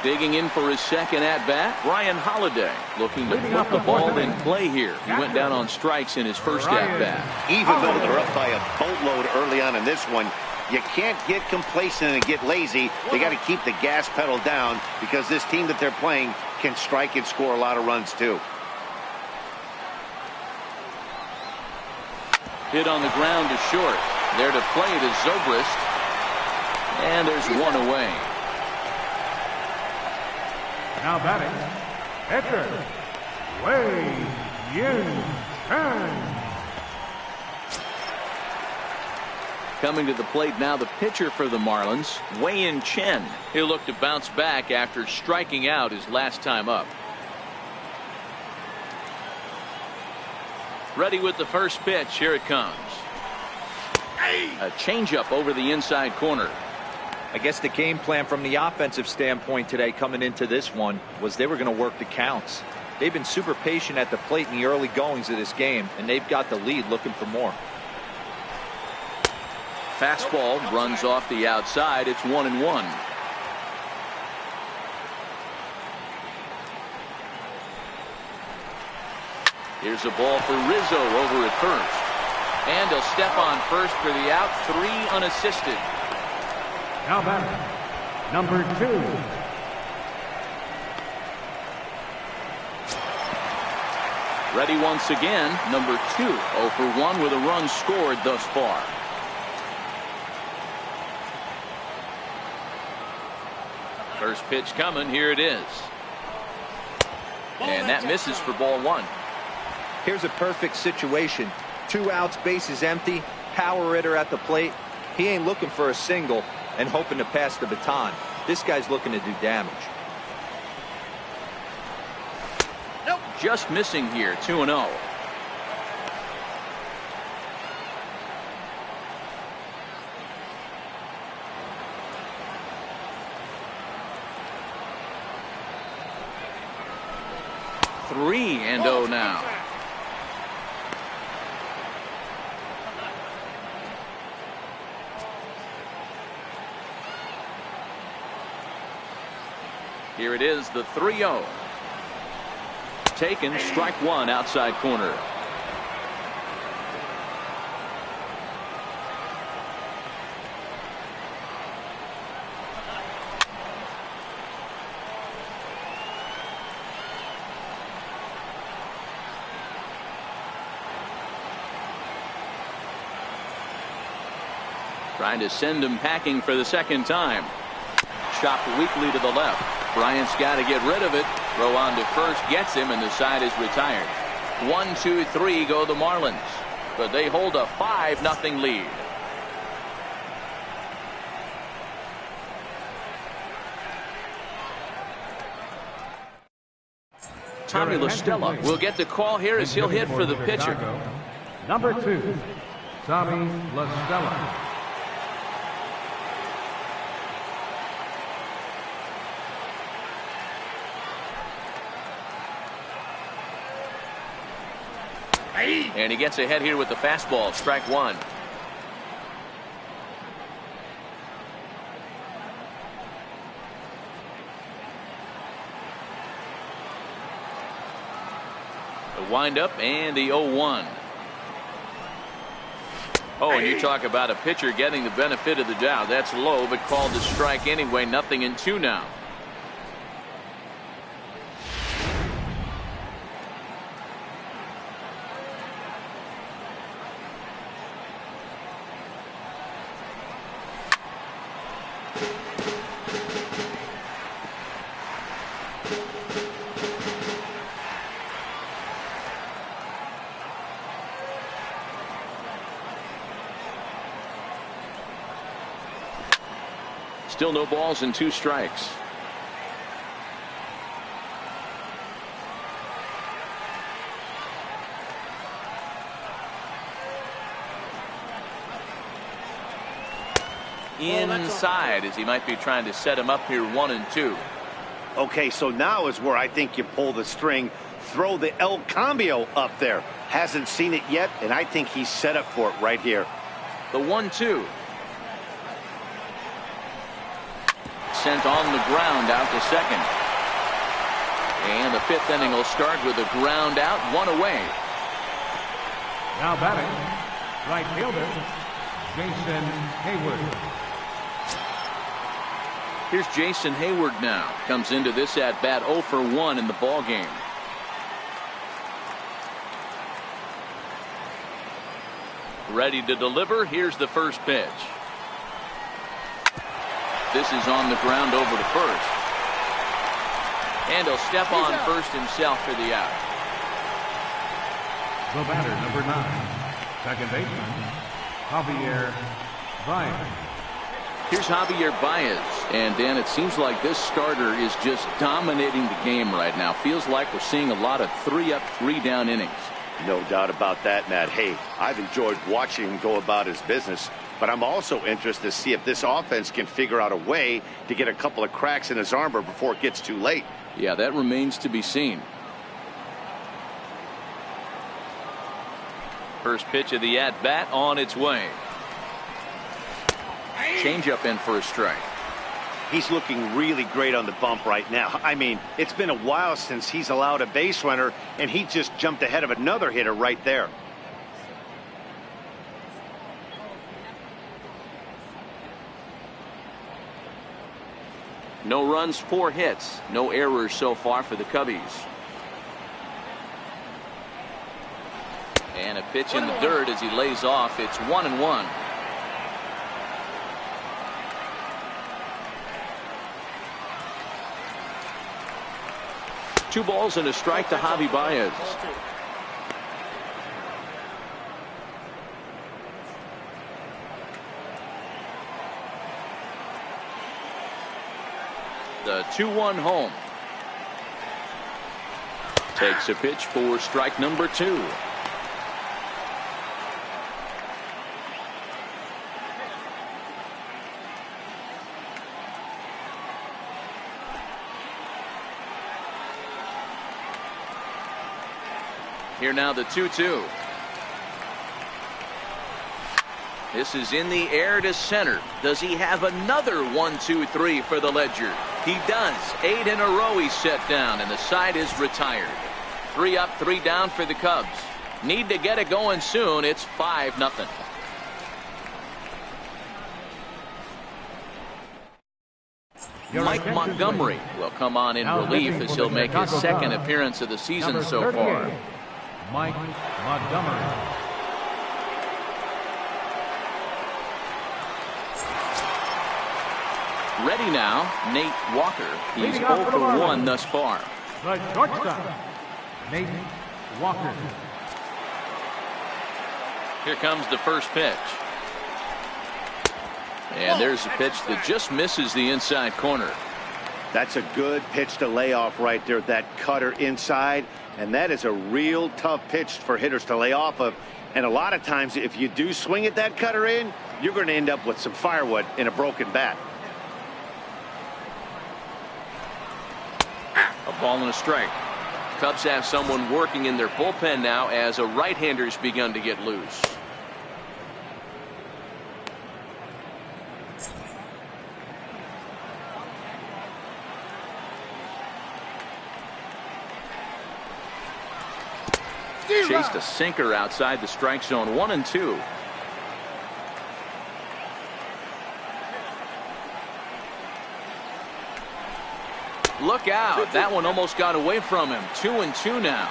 Digging in for his second at-bat, Ryan Holiday, looking to put the ball in play here. He went down on strikes in his first at-bat. Even though they're up by a boatload early on in this one, you can't get complacent and get lazy. They got to keep the gas pedal down because this team that they're playing can strike and score a lot of runs too. Hit on the ground to short. There to play it is Zobrist. And there's one away. Now batting, pitcher, Wei-Yin Chen. Coming to the plate now, the pitcher for the Marlins, Wei-Yin Chen. He'll look to bounce back after striking out his last time up. Ready with the first pitch. Here it comes. A changeup over the inside corner. I guess the game plan from the offensive standpoint today coming into this one was they were going to work the counts. They've been super patient at the plate in the early goings of this game, and they've got the lead looking for more. Fastball runs off the outside. It's 1-1. Here's a ball for Rizzo over at first. And he'll step on first for the out. 3 unassisted. Now batter, number 2. Ready once again, number 2. 0 for 1 with a run scored thus far. First pitch coming. Here it is. And that misses for ball 1. Here's a perfect situation. 2 outs, bases empty, power hitter at the plate. He ain't looking for a single and hoping to pass the baton. This guy's looking to do damage. Nope. Just missing here. 2-0. Three and 0 now. Here it is, the 3-0. Taken, strike 1, outside corner. Trying to send him packing for the second time. Chopped weakly to the left. Bryant's got to get rid of it. Throw on to first, gets him, and the side is retired. 1, 2, 3 go the Marlins, but they hold a 5-0 lead. Tommy La Stella will get the call here as he'll hit for the pitcher. Number 2, Tommy La Stella. And he gets ahead here with the fastball. Strike 1. The windup and the 0-1. Oh, and you talk about a pitcher getting the benefit of the doubt. That's low, but called to strike anyway. 0-2 now. Still no balls and 2 strikes. Inside as he might be trying to set him up here. 1-2. Okay, so now is where I think you pull the string. Throw the El Cambio up there. Hasn't seen it yet, and I think he's set up for it right here. The 1-2. Sent on the ground out to second. And the 5th inning will start with a ground out, 1 away. Now batting, right fielder, Jason Hayward. Here's Jason Hayward now. Comes into this at bat 0 for 1 in the ball game. Ready to deliver. Here's the first pitch. This is on the ground over to first. And he'll step on first himself for the out. The batter, number 9, second baseman, Javier Baez. Here's Javier Baez. And Dan, it seems like this starter is just dominating the game right now. Feels like we're seeing a lot of 3 up, 3 down innings. No doubt about that, Matt. Hey, I've enjoyed watching him go about his business, but I'm also interested to see if this offense can figure out a way to get a couple of cracks in his armor before it gets too late. Yeah, that remains to be seen. First pitch of the at-bat on its way. Changeup in for a strike. He's looking really great on the bump right now. I mean, it's been a while since he's allowed a base runner, and he just jumped ahead of another hitter right there. No runs, 4 hits, no errors so far for the Cubbies. And a pitch in the dirt as he lays off. It's 1-1. Two balls and a strike to Javi Baez. The 2-1 home. Takes a pitch for strike number 2. Here now the 2-2. This is in the air to center. Does he have another 1-2-3 for the Ledger? He does. 8 in a row he's set down, and the side is retired. 3 up, 3 down for the Cubs. Need to get it going soon. It's 5-0. Mike Montgomery will come on in relief as he'll make his second appearance of the season so far. Mike Montgomery. Ready now, Nate Walker. He's 0 for 1 thus far. The shortstop, Nate Walker. Here comes the first pitch. And there's a pitch that just misses the inside corner. That's a good pitch to lay off right there, that cutter inside. And that is a real tough pitch for hitters to lay off of. And a lot of times, if you do swing at that cutter in, you're going to end up with some firewood in a broken bat. A ball and a strike. Cubs have someone working in their bullpen now as a right-hander's begun to get loose. Chased a sinker outside the strike zone. 1-2. Look out. That one almost got away from him. 2-2 now.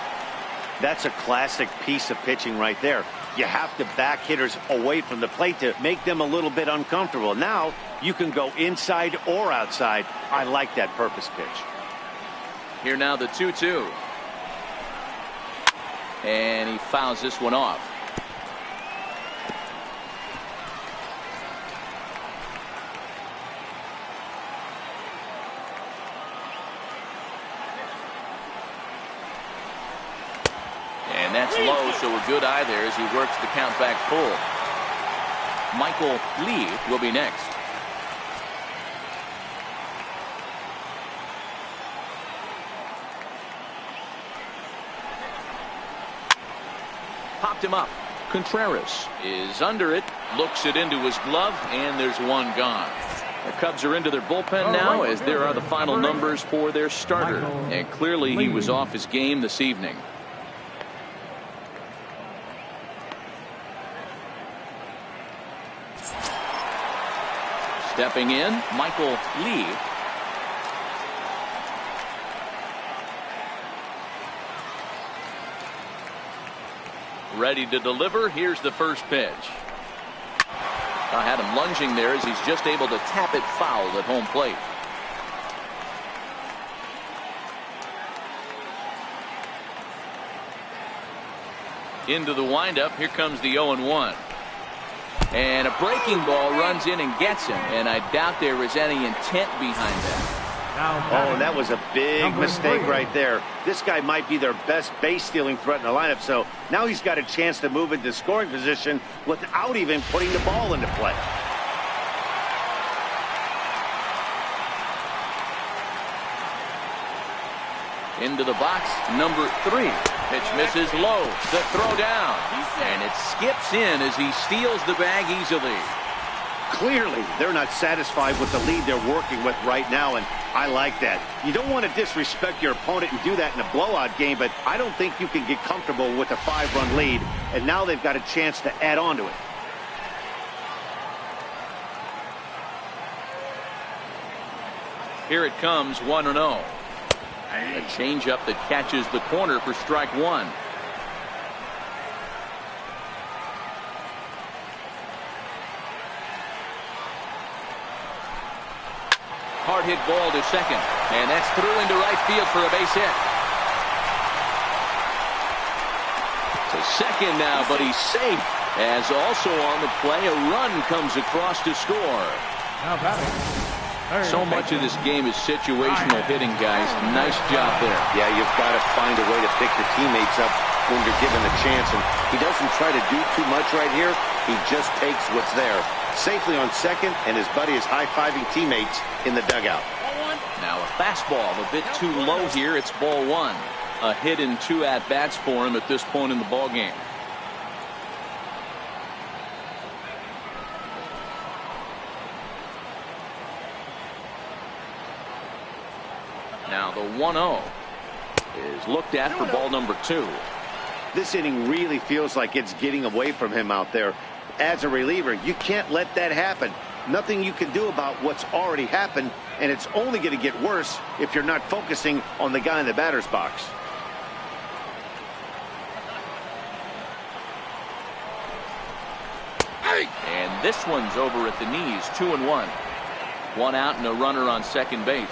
That's a classic piece of pitching right there. You have to back hitters away from the plate to make them a little bit uncomfortable. Now you can go inside or outside. I like that purpose pitch. Here now the 2-2. And he fouls this one off. And that's low, so a good eye there as he works the count back full. Michael Lee will be next. Popped him up. Contreras is under it, looks it into his glove, and there's one gone. The Cubs are into their bullpen now as there are the final numbers for their starter. And clearly he was off his game this evening. Stepping in, Michael Lee. Ready to deliver. Here's the first pitch. I had him lunging there as he's just able to tap it foul at home plate. Into the windup. Here comes the 0-1. And a breaking ball runs in and gets him. And I doubt there is any intent behind that. Oh, that was a big mistake right there. This guy might be their best base stealing threat in the lineup. So now he's got a chance to move into scoring position without even putting the ball into play. Into the box, number 3. Pitch misses low. The throw down. And it skips in as he steals the bag easily. Clearly, they're not satisfied with the lead they're working with right now, and I like that. You don't want to disrespect your opponent and do that in a blowout game, but I don't think you can get comfortable with a 5-run lead, and now they've got a chance to add on to it. Here it comes, 1-0. A changeup that catches the corner for strike one. Hard hit ball to second, and that's through into right field for a base hit. To second now, but he's safe. As also on the play, a run comes across to score. Now batting. So much of this game is situational hitting, guys. Nice job there. Yeah, you've got to find a way to pick your teammates up when you're given the chance, and he doesn't try to do too much right here. He just takes what's there. Safely on second, and his buddy is high-fiving teammates in the dugout. Now a fastball a bit too low here. It's ball one. A hit in 2 at-bats for him at this point in the ball game. Now the 1-0 is looked at for ball number 2. This inning really feels like it's getting away from him out there. As a reliever, you can't let that happen. Nothing you can do about what's already happened, and it's only going to get worse if you're not focusing on the guy in the batter's box. And this one's over at the knees, 2-1. 1 out and a runner on second base.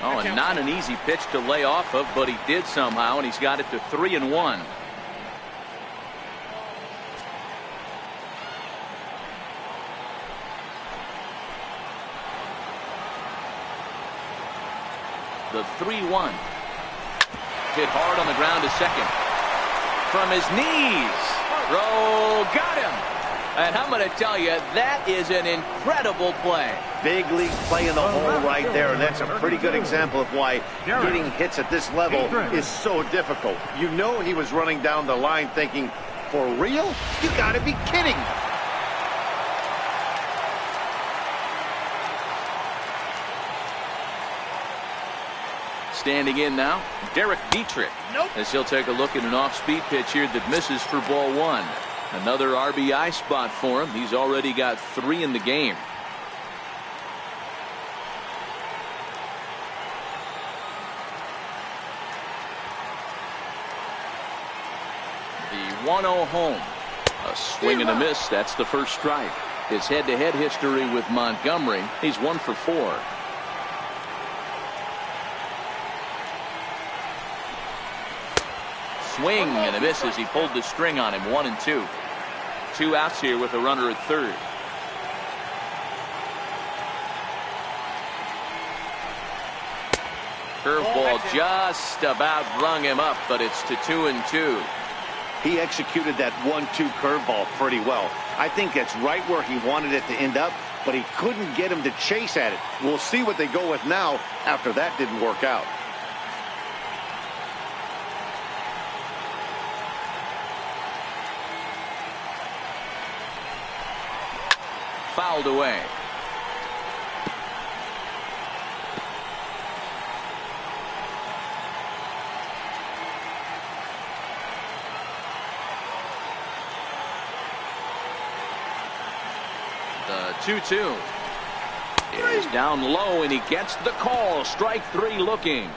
Oh, and not an easy pitch to lay off of, but he did somehow, and he's got it to 3-1. The 3-1. Hit hard on the ground to second. From his knees. Rowe got him. And I'm going to tell you, that is an incredible play. Big league play in the hole right there, and that's a pretty good example of why getting hits at this level is so difficult. You know he was running down the line thinking, for real? You got to be kidding. Standing in now, Derek Dietrich. As he'll take a look at an off-speed pitch here that misses for ball one. Another RBI spot for him. He's already got 3 in the game. The 1-0 home. A swing and a miss. That's the first strike. His head-to-head history with Montgomery. He's 1 for 4. Swing and a miss as he pulled the string on him. 1-2. 2 outs here with a runner at third. Curveball just about rung him up, but it's to 2-2. He executed that 1-2 curveball pretty well. I think that's right where he wanted it to end up, but he couldn't get him to chase at it. We'll see what they go with now after that didn't work out. Fouled away. The 2-2 is down low, and he gets the call. Strike 3 looking.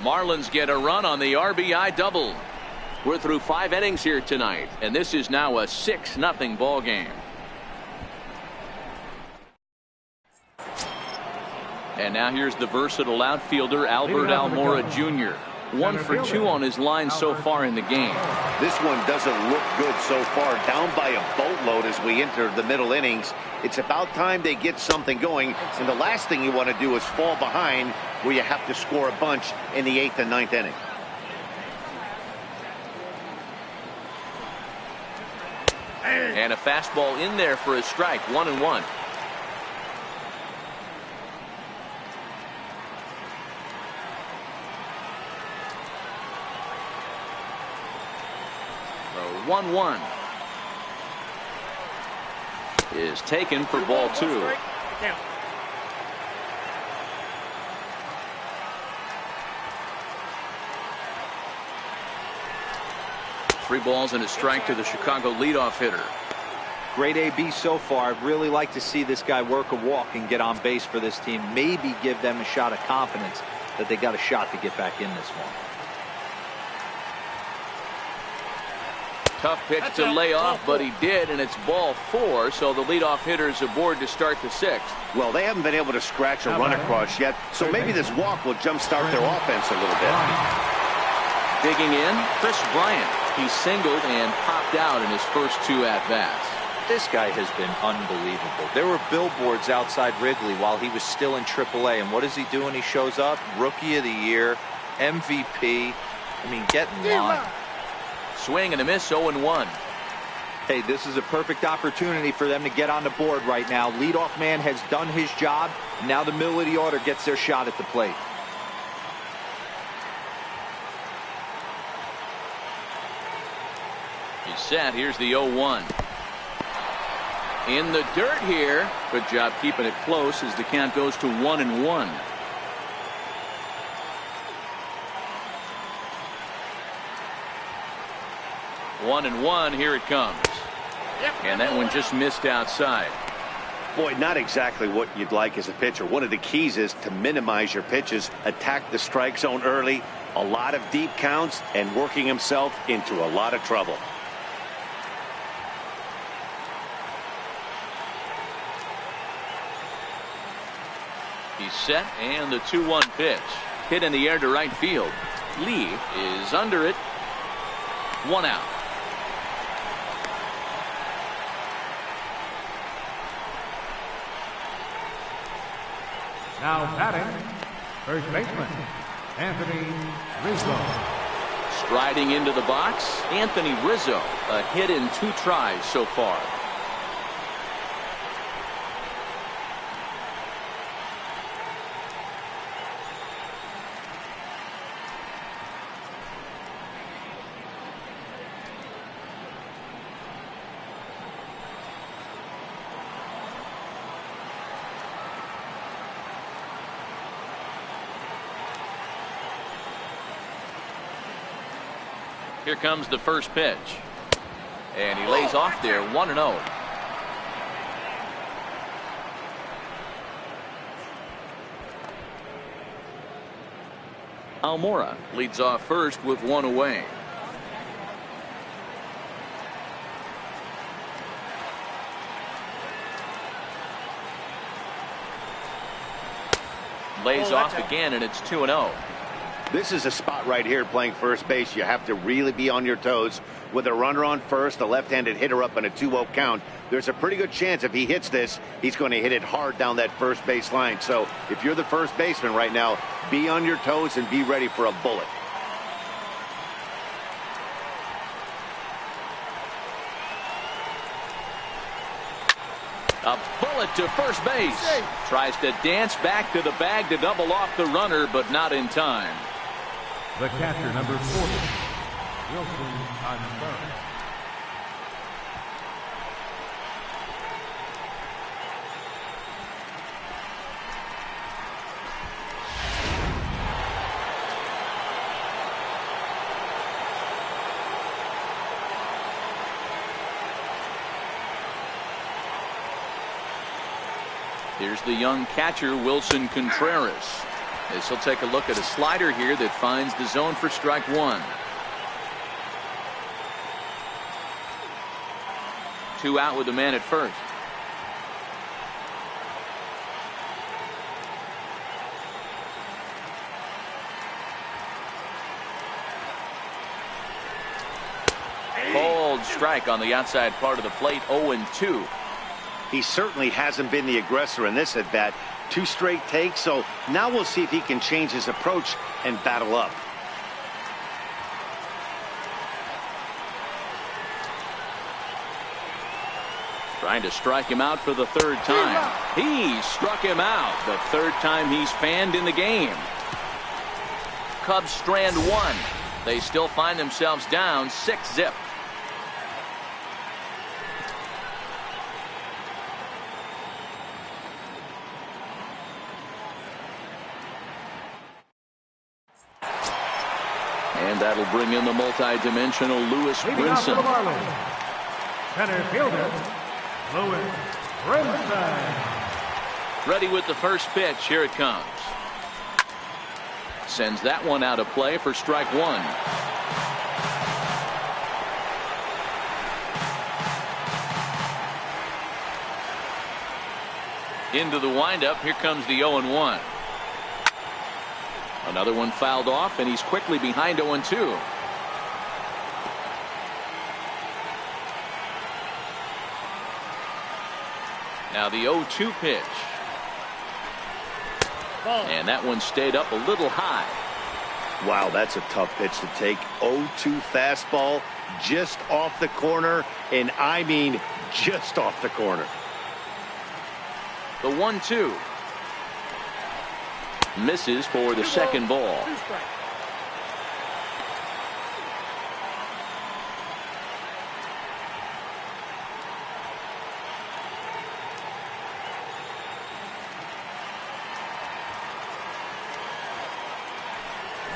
Marlins get a run on the RBI double. We're through 5 innings here tonight, and this is now a 6-0 ball game. And now here's the versatile outfielder Albert Almora Jr. 1 for 2 on his line so far in the game. This one doesn't look good so far. Down by a boatload as we enter the middle innings. It's about time they get something going, and the last thing you want to do is fall behind where you have to score a bunch in the 8th and 9th inning. And a fastball in there for a strike. 1-1. The 1-1 is taken for ball 2. Three balls and a strike to the Chicago leadoff hitter. Great AB so far. I'd really like to see this guy work a walk and get on base for this team. Maybe give them a shot of confidence that they got a shot to get back in this one. Tough pitch to lay off, but he did, and it's ball 4, so the leadoff hitter is aboard to start the 6th. Well, they haven't been able to scratch a run across yet, so maybe this walk will jumpstart their offense a little bit. Digging in, Chris Bryant. He singled and popped out in his first 2 at-bats. This guy has been unbelievable. There were billboards outside Wrigley while he was still in AAA, and what does he do when he shows up? Rookie of the Year, MVP. I mean, get in line. Swing and a miss, 0-1. Hey, this is a perfect opportunity for them to get on the board right now. Leadoff man has done his job. Now the middle of the order gets their shot at the plate. He's set. Here's the 0-1. In the dirt here. Good job keeping it close as the count goes to 1-1. One and one, here it comes. And that one just missed outside. Boy, not exactly what you'd like as a pitcher. One of the keys is to minimize your pitches, attack the strike zone early, a lot of deep counts, and working himself into a lot of trouble. He's set, and the 2-1 pitch. Hit in the air to right field. Lee is under it. 1 out. Now batting, first baseman, Anthony Rizzo. Striding into the box, Anthony Rizzo. A hit in 2 tries so far. Here comes the first pitch. And he lays off there, 1-0. Almora leads off first with 1 away. Lays off again, and it's 2-0. This is a spot right here playing first base. You have to really be on your toes. With a runner on first, a left-handed hitter up in a 2-0 count, there's a pretty good chance if he hits this, he's going to hit it hard down that first base line. So if you're the first baseman right now, be on your toes and be ready for a bullet. A bullet to first base. Tries to dance back to the bag to double off the runner, but not in time. The catcher, number 40, Wilson Contreras. Here's the young catcher, Wilson Contreras. As he'll take a look at a slider here that finds the zone for strike 1. 2 out with the man at first. Cold strike on the outside part of the plate, 0-2. He certainly hasn't been the aggressor in this at bat. 2 straight takes, so now we'll see if he can change his approach and battle up. Trying to strike him out for the 3rd time. He struck him out the 3rd time he's fanned in the game. Cubs strand 1. They still find themselves down 6-0. And that'll bring in the multi-dimensional Lewis Leading off for Brinson. the Marlins, center fielder, Lewis Brinson. Ready with the first pitch. Here it comes. Sends that one out of play for strike one. Into the windup. Here comes the 0-1. Another one fouled off, and he's quickly behind 0-2. Now the 0-2 pitch. And that one stayed up a little high. Wow, that's a tough pitch to take. 0-2 fastball just off the corner, and I mean just off the corner. The 1-2 misses for the second ball.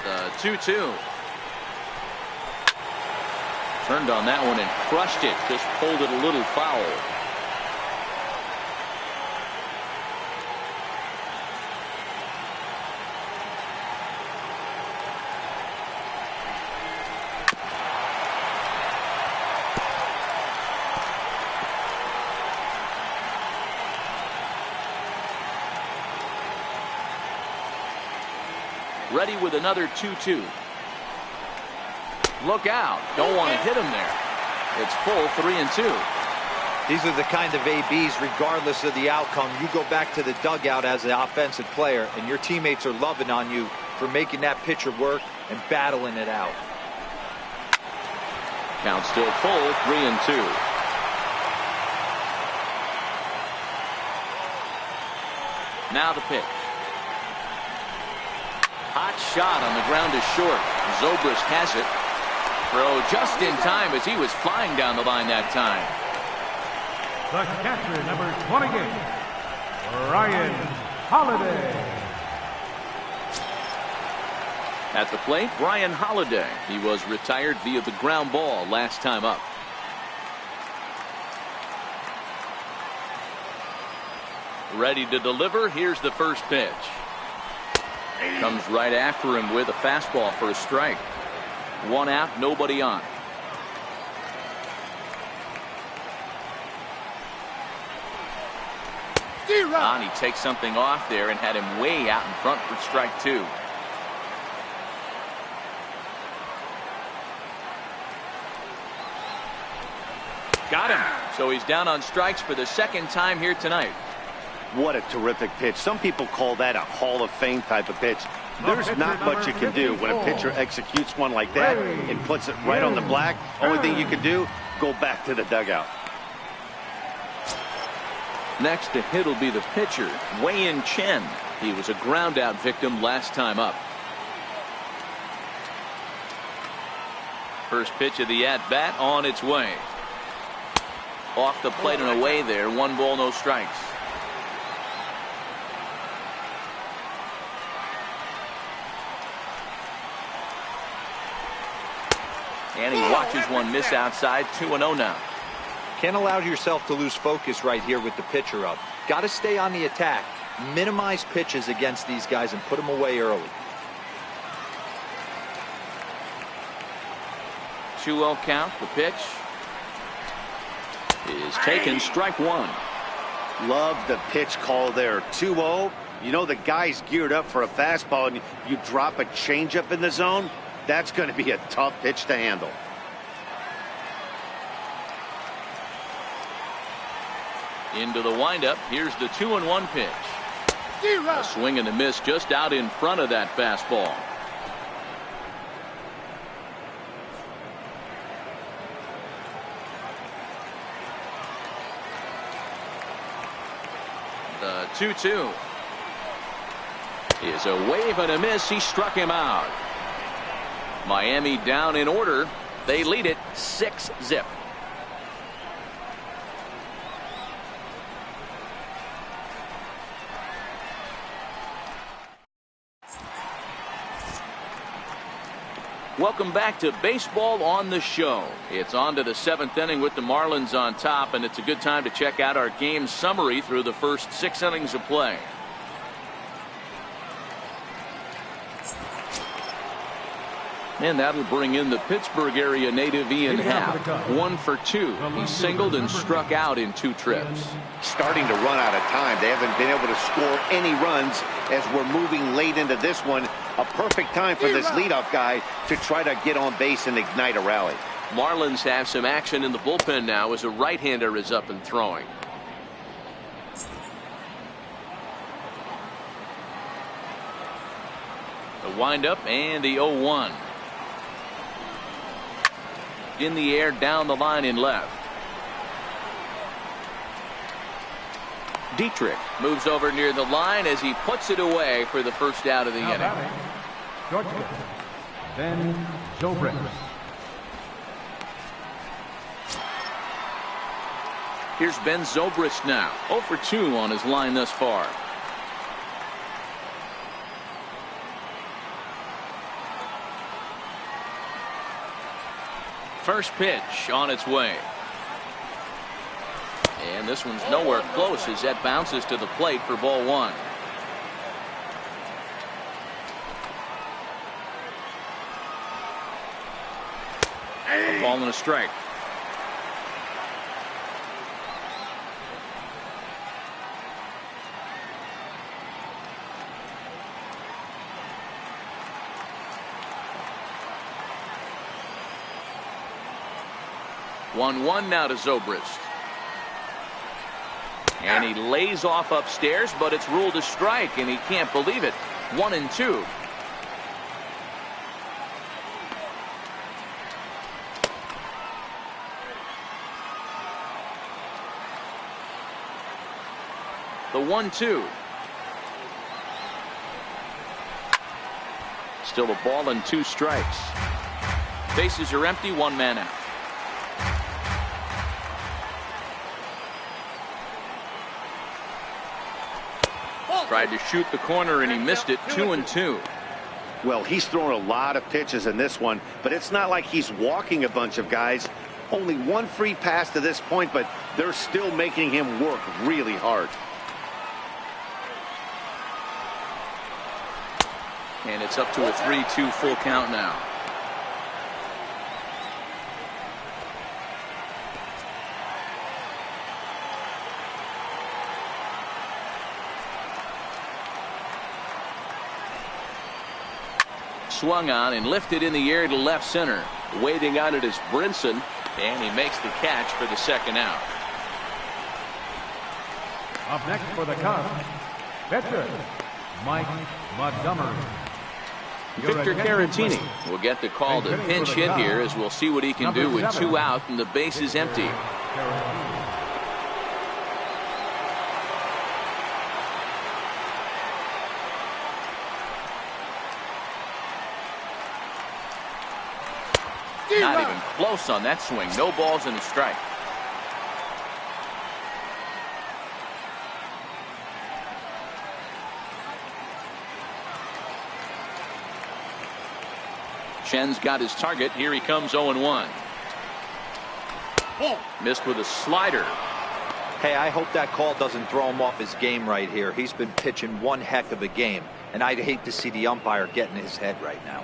The 2-2 turned on that one and crushed it. Just pulled it a little foul. Ready with another 2-2. Look out. Don't want to hit him there. It's full 3-2. These are the kind of ABs, regardless of the outcome. You go back to the dugout as an offensive player, and your teammates are loving on you for making that pitcher work and battling it out. Count still full, 3-2. Now the pitch. Hot shot on the ground is short. Zobrist has it. Throw just in time as he was flying down the line that time. The catcher, number 28, Ryan Holiday. At the plate, Ryan Holiday. He was retired via the ground ball last time up. Ready to deliver. Here's the first pitch. Comes right after him with a fastball for a strike. One out, nobody on. He takes something off there and had him way out in front for strike two. Got him. So he's down on strikes for the second time here tonight. What a terrific pitch. Some people call that a Hall of Fame type of pitch. There's not much you can do when a pitcher executes one like that and puts it right on the black. Only thing you can do, go back to the dugout. Next to hit will be the pitcher, Wei-Yin Chen. He was a ground out victim last time up. First pitch of the at bat on its way. Off the plate and away there. 1 ball, no strikes. And he watches one miss outside. 2-0 now. Can't allow yourself to lose focus right here with the pitcher up. Got to stay on the attack. Minimize pitches against these guys and put them away early. 2-0 count. The pitch is taken. Strike one. Love the pitch call there. 2-0. You know the guy's geared up for a fastball, and you drop a changeup in the zone. That's going to be a tough pitch to handle. Into the windup. Here's the 2-1 pitch. A swing and a miss just out in front of that fastball. The 2-2 is a wave and a miss. He struck him out. Miami down in order. They lead it 6-0. Welcome back to Baseball on the Show. It's on to the 7th inning with the Marlins on top, and it's a good time to check out our game summary through the first 6 innings of play. And that'll bring in the Pittsburgh area native Ian Happ. 1 for 2. He singled and struck out in 2 trips. Starting to run out of time. They haven't been able to score any runs as we're moving late into this one. A perfect time for this leadoff guy to try to get on base and ignite a rally. Marlins have some action in the bullpen now as a right-hander is up and throwing. The windup and the 0-1. In the air, down the line in left. Dietrich moves over near the line as he puts it away for the first out of the inning. Shortstop, Ben Zobrist. Here's Ben Zobrist now. 0 for 2 on his line thus far. First pitch on its way. And this one's nowhere close as that bounces to the plate for ball 1. A ball and a strike. One now to Zobrist. And he lays off upstairs, but it's ruled a strike, and he can't believe it. 1-2. The 1-2. Still a ball and 2 strikes. Bases are empty, 1 man out. Tried to shoot the corner and he missed it. 2-2. Well, he's thrown a lot of pitches in this one, but it's not like he's walking a bunch of guys. Only 1 free pass to this point, but they're still making him work really hard. And it's up to a 3-2 full count now. Swung on and lifted in the air to left center. Waiting on it is Brinson, and he makes the catch for the 2nd out. Up next for the Cubs, pitcher Mike Montgomery. Victor Caratini will get the call to pinch hit here, as we'll see what he can do with 2 out and the base is empty. Not even close on that swing. No balls and a strike. Chen's got his target. Here he comes. 0-1. Missed with a slider. Hey, I hope that call doesn't throw him off his game right here. He's been pitching one heck of a game, and I'd hate to see the umpire get in his head right now.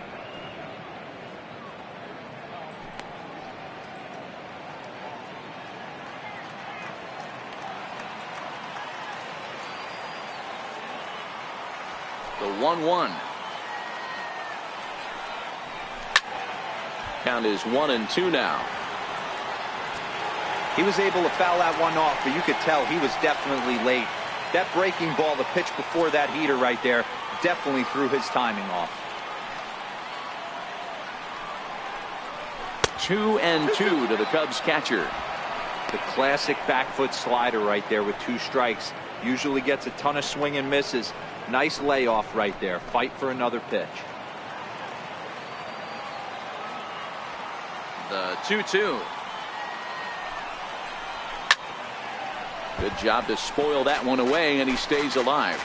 The 1-1. Count is 1-2 now. He was able to foul that one off, but you could tell he was definitely late. That breaking ball, the pitch before that heater right there, definitely threw his timing off. 2-2 to the Cubs catcher. The classic back foot slider right there with 2 strikes. Usually gets a ton of swing and misses. Nice layoff right there. Fight for another pitch. The 2-2. Good job to spoil that one away, and he stays alive.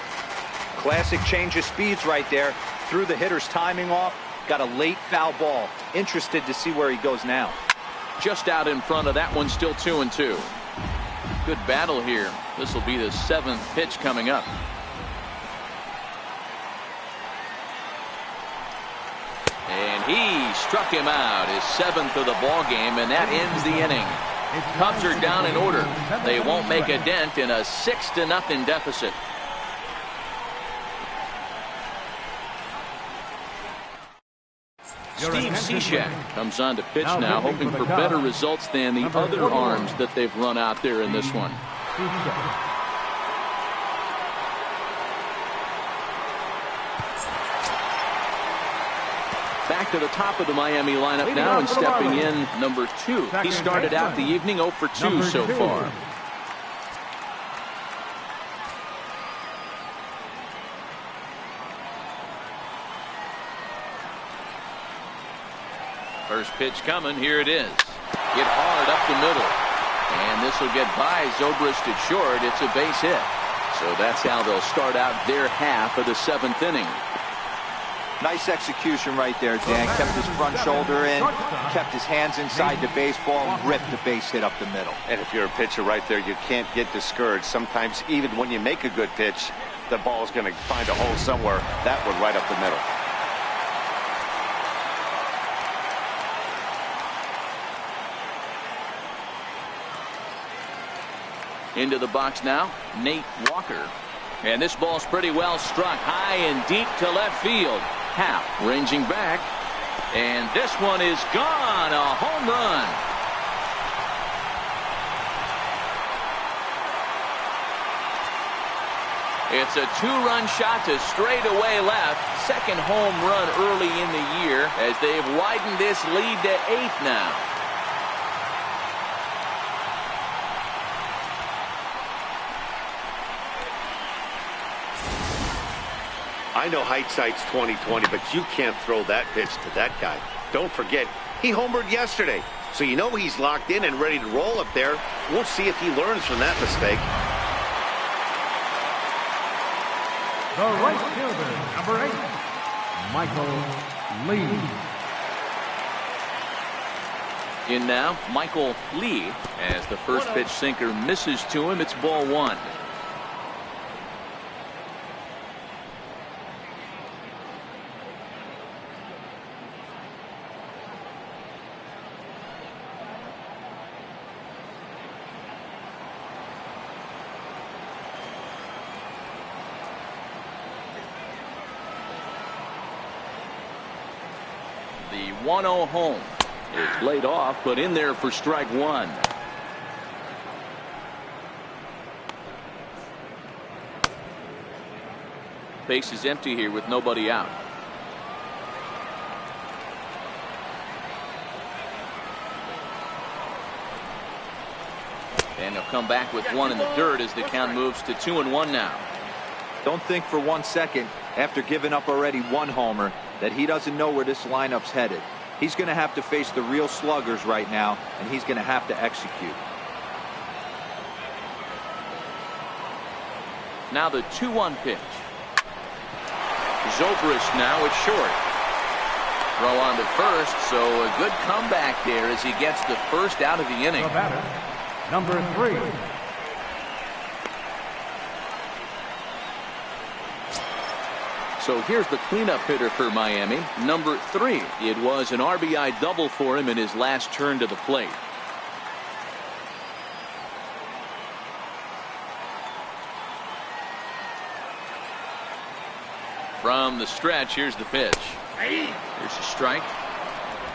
Classic change of speeds right there. Threw the hitter's timing off. Got a late foul ball. Interested to see where he goes now. Just out in front of that one, still 2-2. Good battle here. This will be the 7th pitch coming up. And he struck him out, his 7th of the ball game, and that ends the inning. Cubs are down in order. They won't make a dent in a 6-0 deficit. Steve Cishek comes on to pitch now, hoping for better results than the other arms that they've run out there in this one. Back to the top of the Miami lineup now, and stepping in, number 2. He started out the evening 0 for 2 so far. First pitch coming. Here it is. Hit hard up the middle. And this will get by Zobrist at short. It's a base hit. So that's how they'll start out their half of the 7th inning. Nice execution right there, Dan. Kept his front shoulder in, kept his hands inside the baseball, and ripped the base hit up the middle. And if you're a pitcher right there, you can't get discouraged. Sometimes even when you make a good pitch, the ball's going to find a hole somewhere. That one right up the middle. Into the box now, Nate Walker. And this ball's pretty well struck high and deep to left field. Happ ranging back. And this one is gone. A home run. It's a 2-run shot to straightaway left. Second home run early in the year as they've widened this lead to 8 now. I know hindsight's 20/20, but you can't throw that pitch to that guy. Don't forget, he homered yesterday, so you know he's locked in and ready to roll up there. We'll see if he learns from that mistake. The right fielder, number 8, Michael Lee. In now, Michael Lee, as the first pitch sinker misses to him. It's ball 1. The 1-0 home is laid off, but in there for strike 1. Base is empty here with nobody out. And he'll come back with 1 in the dirt as the count moves to 2-1 now. Don't think for 1 second, after giving up already 1 homer, that he doesn't know where this lineup's headed. He's going to have to face the real sluggers right now, and he's going to have to execute. Now the 2-1 pitch. Zobrist now at short. Throw on to first, so a good comeback there as he gets the first out of the inning. The batter, number 3. So here's the cleanup hitter for Miami, number 3. It was an RBI double for him in his last turn to the plate. From the stretch, here's the pitch. Here's a strike.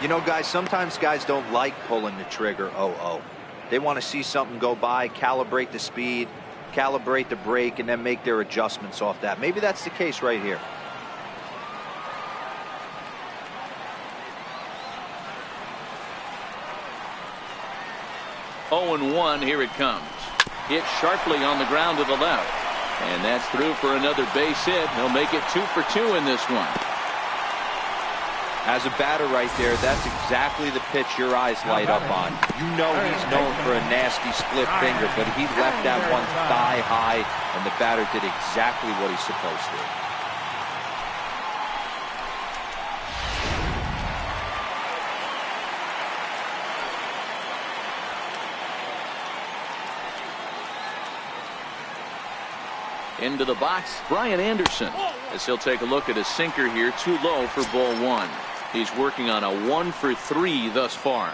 You know, guys, sometimes guys don't like pulling the trigger 0-0. They want to see something go by, calibrate the speed, calibrate the brake, and then make their adjustments off that. Maybe that's the case right here. Oh, 0-1, here it comes. Hit sharply on the ground to the left. And that's through for another base hit. He'll make it 2 for 2 in this one. As a batter right there, that's exactly the pitch your eyes light up on. You know he's known for a nasty split finger, but he left that one thigh high, and the batter did exactly what he's supposed to. Into the box, Brian Anderson, as he'll take a look at a sinker here, too low for ball one. He's working on a 1-for-3 thus far.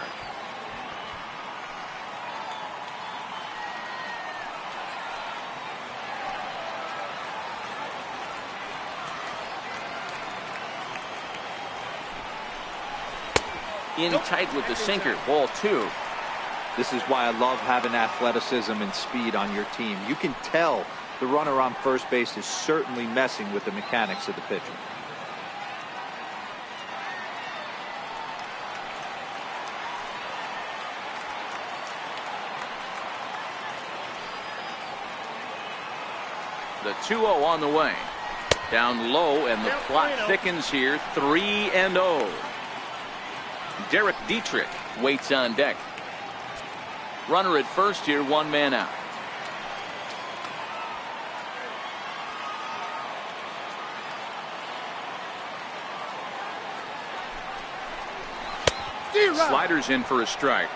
In tight with the sinker, ball two. This is why I love having athleticism and speed on your team. You can tell the runner on first base is certainly messing with the mechanics of the pitcher. The 2-0 on the way. Down low, and the clock thickens here. 3-0. Derek Dietrich waits on deck. Runner at first here, one man out. Sliders in for a strike.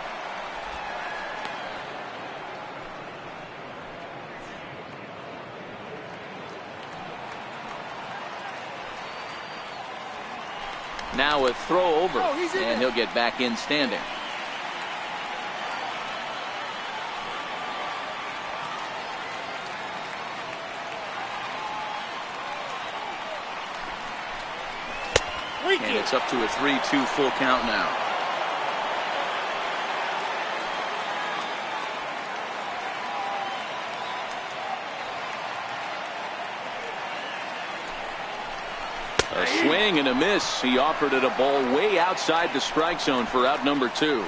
Now a throw over, and he'll get back in standing. And it's up to a 3-2 full count now. A swing and a miss. He offered it a ball way outside the strike zone for out number 2.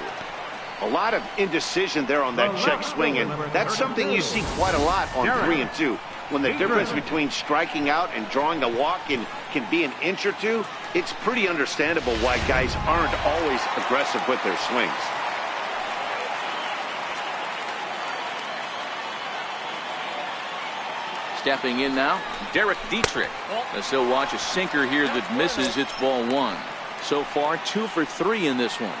A lot of indecision there on that check swing, and that's something you see quite a lot on 3 and 2. When the difference between striking out and drawing a walk can be an inch or two, it's pretty understandable why guys aren't always aggressive with their swings. Stepping in now, Derek Dietrich. Let's still watch a sinker here that misses. It's ball one. So far, 2 for 3 in this one.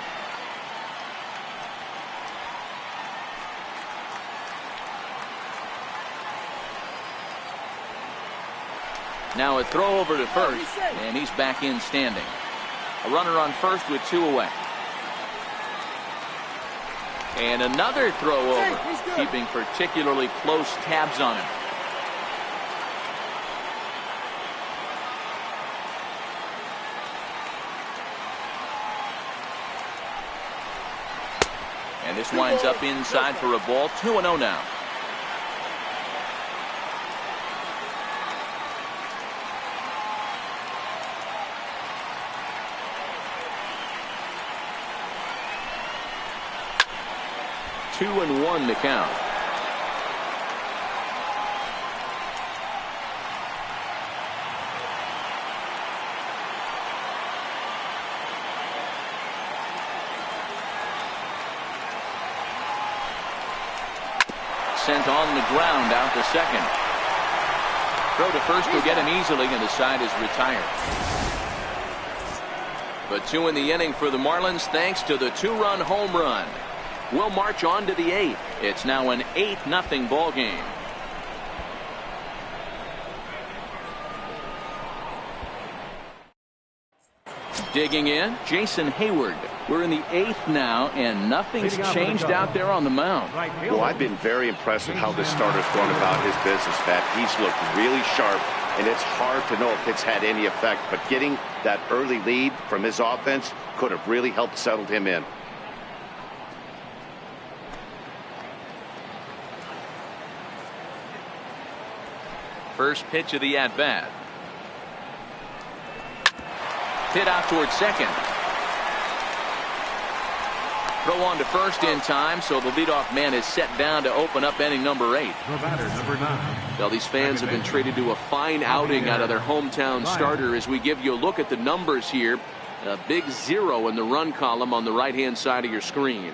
Now a throw over to first, and he's back in standing. A runner on first with 2 away. And another throw over, keeping particularly close tabs on him. And this winds up inside for a ball. 2-0 now. Two and one to count. Sent on the ground out to second. Throw to first will get him easily, and the side is retired. But 2 in the inning for the Marlins thanks to the 2-run home run. We'll march on to the 8th. It's now an 8-0 ball game. Digging in, Jason Hayward. We're in the 8th now, and nothing's changed out there on the mound. Well, I've been very impressed with how this starter's gone about his business, Pat. He's looked really sharp, and it's hard to know if it's had any effect. But getting that early lead from his offense could have really helped settle him in. First pitch of the at-bat. Hit out towards second. Throw on to first in time, so the leadoff man is set down to open up inning number 8. The batter, number 9. Well, these fans have been treated to a fine outing out of their hometown starter as we give you a look at the numbers here. A big 0 in the run column on the right-hand side of your screen.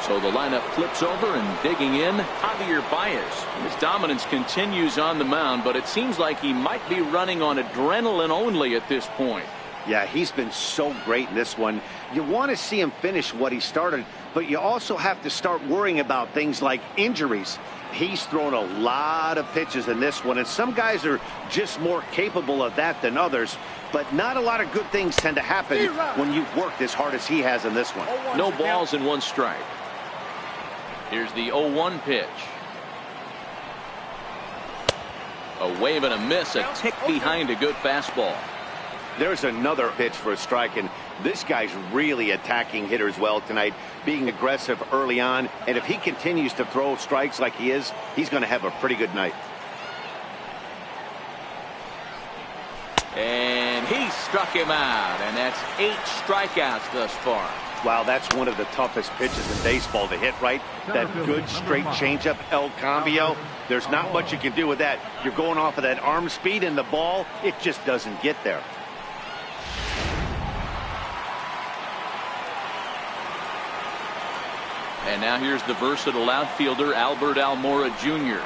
So the lineup flips over, and digging in, Javier Baez. His dominance continues on the mound, but it seems like he might be running on adrenaline only at this point. Yeah, he's been so great in this one. You want to see him finish what he started, but you also have to start worrying about things like injuries. He's thrown a lot of pitches in this one, and some guys are just more capable of that than others, but not a lot of good things tend to happen when you've worked as hard as he has in this one. No balls and 1 strike. Here's the 0-1 pitch. A wave and a miss, a tick behind a good fastball. There's another pitch for a strike, and this guy's really attacking hitters well tonight, being aggressive early on, and if he continues to throw strikes like he is, he's going to have a pretty good night. And he struck him out, and that's 8 strikeouts thus far. Wow, that's one of the toughest pitches in baseball to hit, right? That good straight changeup, El Cambio. There's not much you can do with that. You're going off of that arm speed, and the ball, it just doesn't get there. And now here's the versatile outfielder, Albert Almora Jr.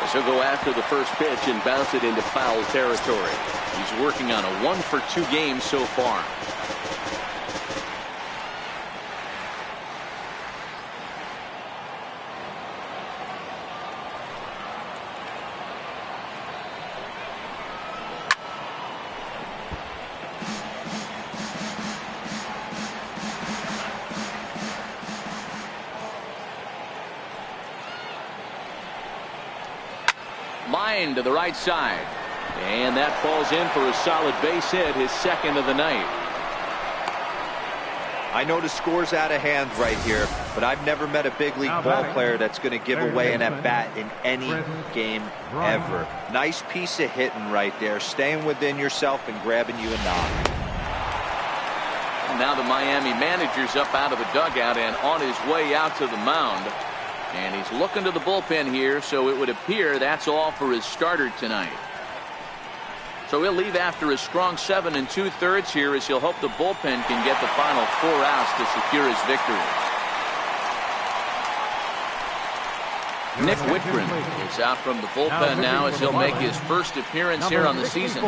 So go after the first pitch and bounce it into foul territory. He's working on a 1-for-2 game so far. Line to the right side, and that falls in for a solid base hit, his 2nd of the night. I know the score's out of hand right here, but I've never met a big league ball player that's going to give away an at-bat in any game ever. Nice piece of hitting right there, staying within yourself and grabbing you a knock. And now the Miami manager's up out of the dugout and on his way out to the mound. And he's looking to the bullpen here, so it would appear that's all for his starter tonight. So he'll leave after a strong 7 2/3 here, as he'll hope the bullpen can get the final 4 outs to secure his victory. Nick Whitgren is out from the bullpen now, as he'll make his first appearance here on the season.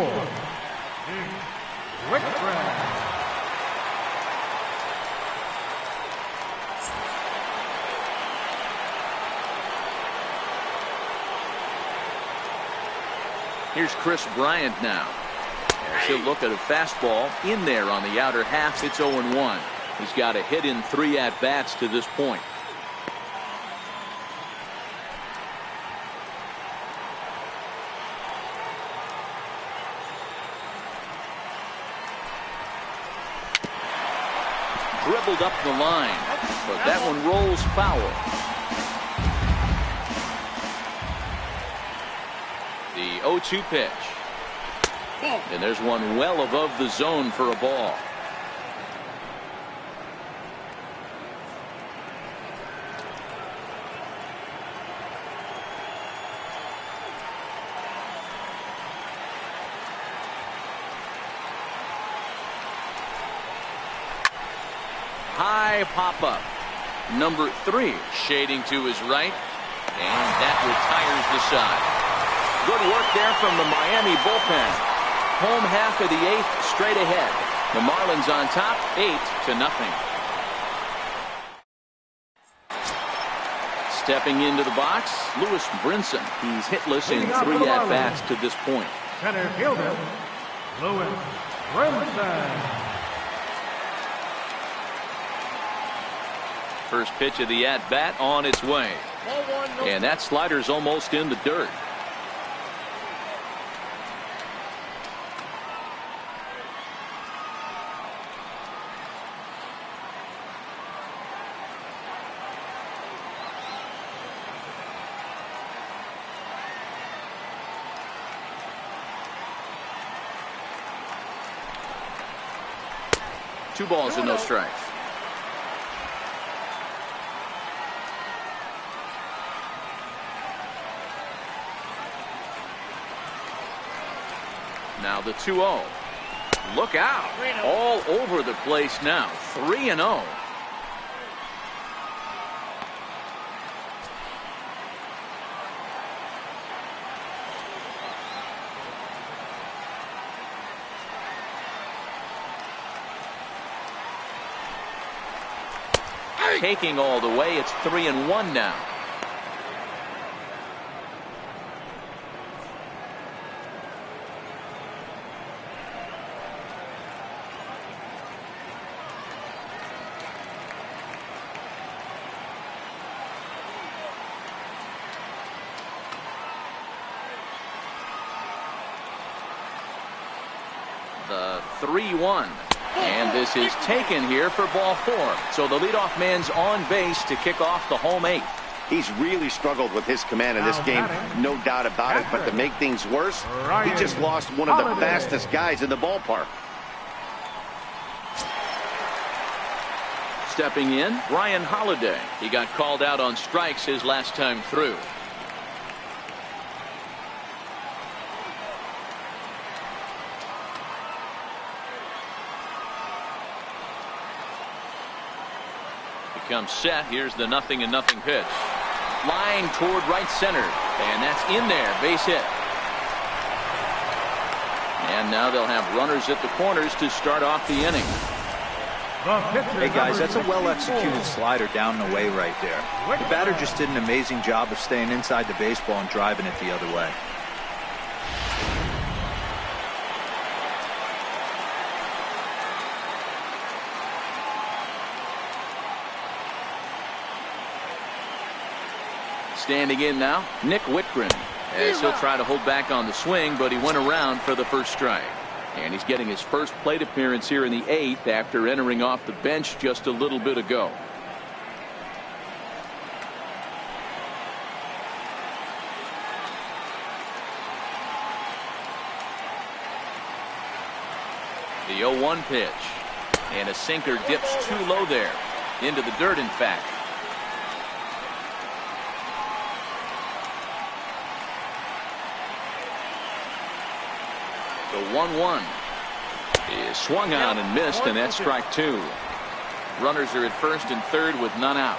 Here's Chris Bryant now, as he'll look at a fastball in there on the outer half. It's 0-1. He's got a hit in 3 at-bats to this point. Dribbled up the line, but that one rolls foul. The 0-2 pitch. And there's one well above the zone for a ball. High pop-up. Number 3 shading to his right, and that retires the side. Good work there from the Miami bullpen. Home half of the 8th straight ahead. The Marlins on top, 8-0. Stepping into the box, Lewis Brinson. He's hitless in 3 at-bats to this point. Center fielder, Lewis Brinson. First pitch of the at-bat on its way. And that slider's almost in the dirt. Two balls and no strikes. Now the 2-0. Look out. All over the place now. 3-0. taking all the way. It's 3-1 now. The 3-1. And this is taken here for ball 4. So the leadoff man's on base to kick off the home 8th. He's really struggled with his command in this game, no doubt about it. But to make things worse, he just lost one of the fastest guys in the ballpark. Stepping in, Ryan Holiday. He got called out on strikes his last time through. Comes set. Here's the 0-0 pitch. Line toward right center. And that's in there. Base hit. And now they'll have runners at the corners to start off the inning. Hey guys, that's a well-executed slider down and away right there. The batter just did an amazing job of staying inside the baseball and driving it the other way. Standing in now, Nick Whitgren, as he'll try to hold back on the swing, but he went around for the first strike. And he's getting his first plate appearance here in the 8th after entering off the bench just a little bit ago. The 0-1 pitch. And a sinker dips too low there. Into the dirt, in fact. The 1-1 is swung on and missed, and that's strike 2. Runners are at first and third with none out.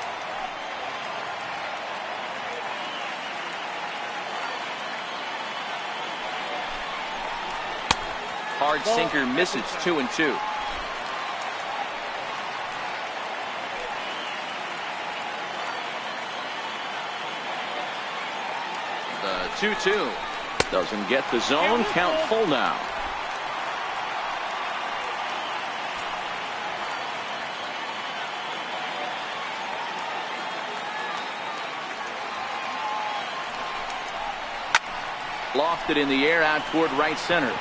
Hard sinker misses. 2-2. The 2-2. Doesn't get the zone. Count full now. Lofted in the air out toward right center.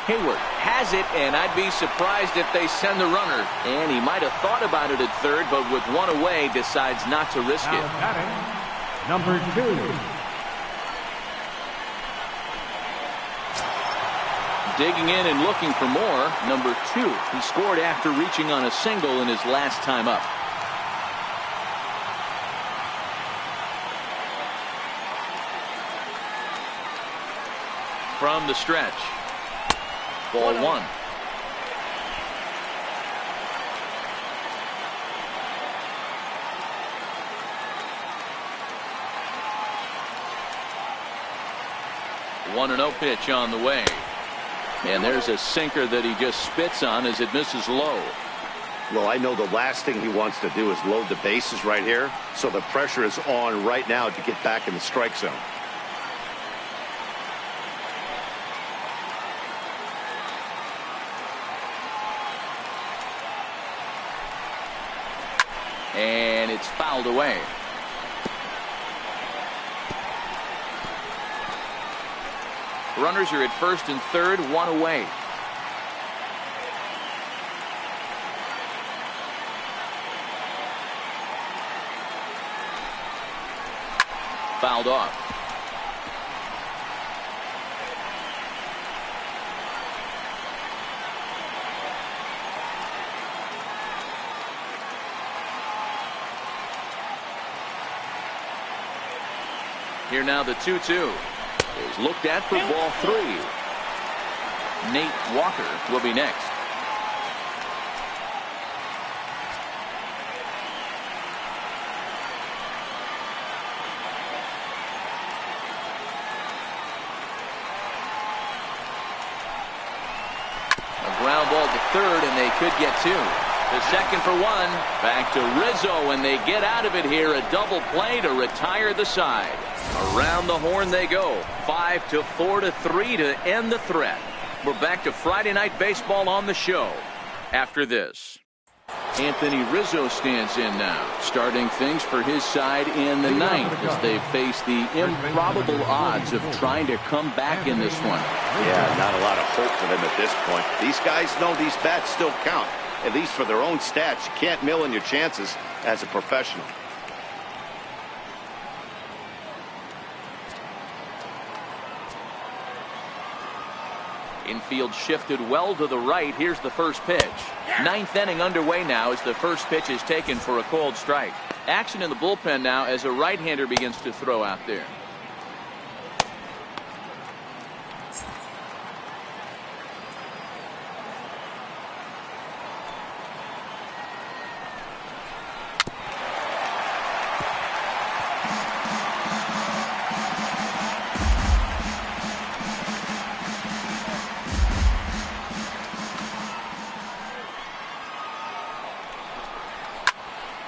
Hayward has it, and I'd be surprised if they send the runner. And he might have thought about it at third, but with one away, decides not to risk it. Number 2. Digging in and looking for more. Number 2. He scored after reaching on a single in his last time up. From the stretch. Ball 1. One 1-0 pitch on the way. And there's a sinker that he just spits on as it misses low. Well, I know the last thing he wants to do is load the bases right here. So the pressure is on right now to get back in the strike zone. And it's fouled away. Runners are at first and third, one away. Fouled off. Here now the 2-2 is looked at for ball 3. Nate Walker will be next. A ground ball to third, and they could get 2. The second for one. Back to Rizzo, and they get out of it here. A double play to retire the side. Around the horn they go. 5-4 to 3 to end the threat. We're back to Friday Night Baseball on the show after this. Anthony Rizzo stands in now, starting things for his side in the ninth as they face the improbable odds of trying to come back in this one. Yeah, not a lot of hope for them at this point. These guys know these bats still count, at least for their own stats. You can't mill in your chances as a professional. Infield shifted well to the right. Here's the first pitch. Ninth inning underway now as the first pitch is taken for a called strike. Action in the bullpen now as a right-hander begins to throw out there.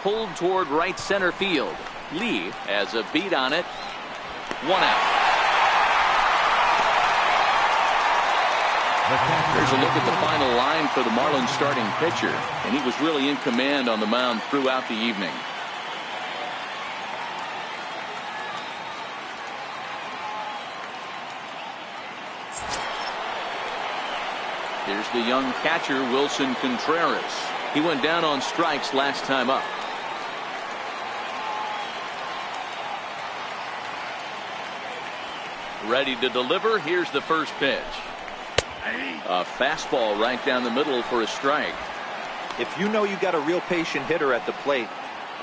Pulled toward right center field. Lee has a beat on it. 1 out. There's a look at the final line for the Marlins starting pitcher, and he was really in command on the mound throughout the evening. Here's the young catcher, Wilson Contreras. He went down on strikes last time up. Ready to deliver. Here's the first pitch. A fastball right down the middle for a strike. If you know you got a real patient hitter at the plate,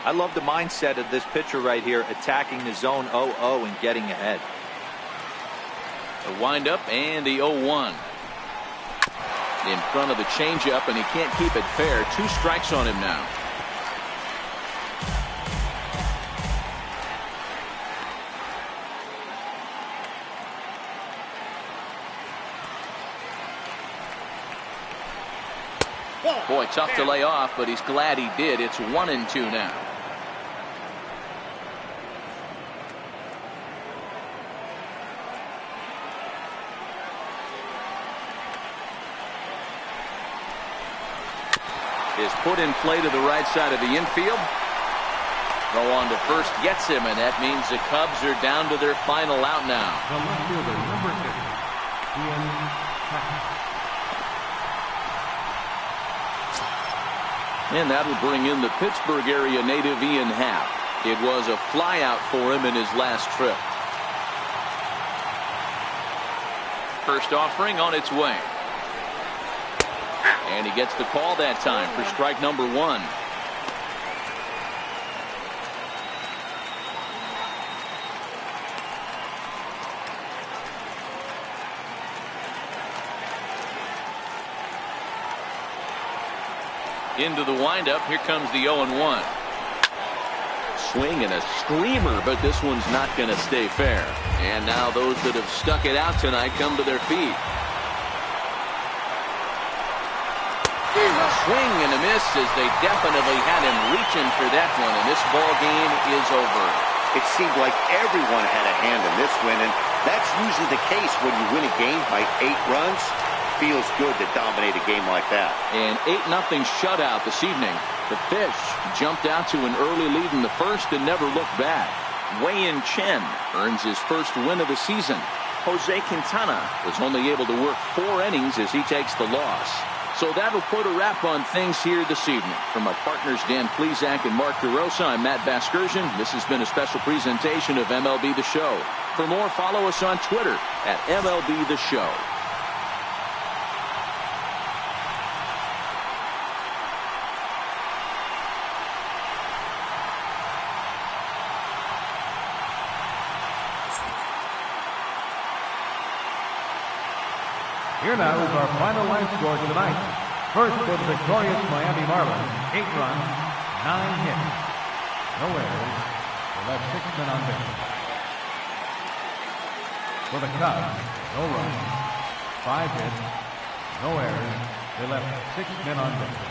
I love the mindset of this pitcher right here, attacking the zone 0-0 and getting ahead. The windup and the 0-1. In front of the changeup, and he can't keep it fair. 2 strikes on him now. Boy, tough to lay off, but he's glad he did. It's 1-2 now. Is put in play to the right side of the infield. Throw on to first gets him, and that means the Cubs are down to their final out now. The left fielder, number 6, Ian Hackett. And that'll bring in the Pittsburgh area native Ian Happ. It was a flyout for him in his last trip. First offering on its way. And he gets the call that time for strike number 1. Into the windup. Here comes the 0-1. Swing and a screamer, but this one's not going to stay fair. And now those that have stuck it out tonight come to their feet. A swing and a miss as they definitely had him reaching for that one, and this ball game is over. It seemed like everyone had a hand in this win, and that's usually the case when you win a game by 8 runs. Feels good to dominate a game like that. An 8-0 shutout this evening. The pitch jumped out to an early lead in the first and never looked back. Wei-Yin Chen earns his first win of the season. Jose Quintana was only able to work 4 innings as he takes the loss. So that'll put a wrap on things here this evening. From our partners Dan Plesac and Mark DeRosa, I'm Matt Vasgersian. This has been a special presentation of MLB The Show. For more, follow us on Twitter at MLB The Show. Here now is our final line score tonight. First for the victorious Miami Marlins, 8 runs, 9 hits. No errors. They left 6 men on base. For the Cubs, no runs, 5 hits, no errors. They left 6 men on base.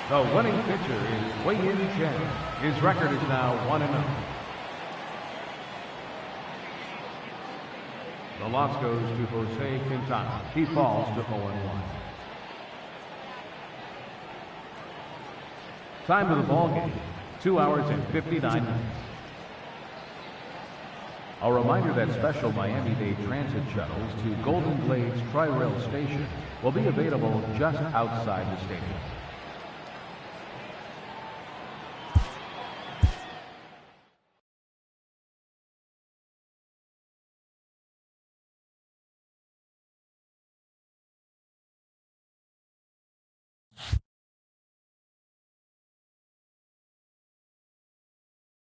The winning pitcher is Wei-Yin Chen. His record is now 1-0. The loss goes to Jose Quintana. He falls to 0-1. Time of the ball game, 2 hours and 59 minutes. A reminder that special Miami-Dade transit shuttles to Golden Glades Tri-Rail Station will be available just outside the stadium.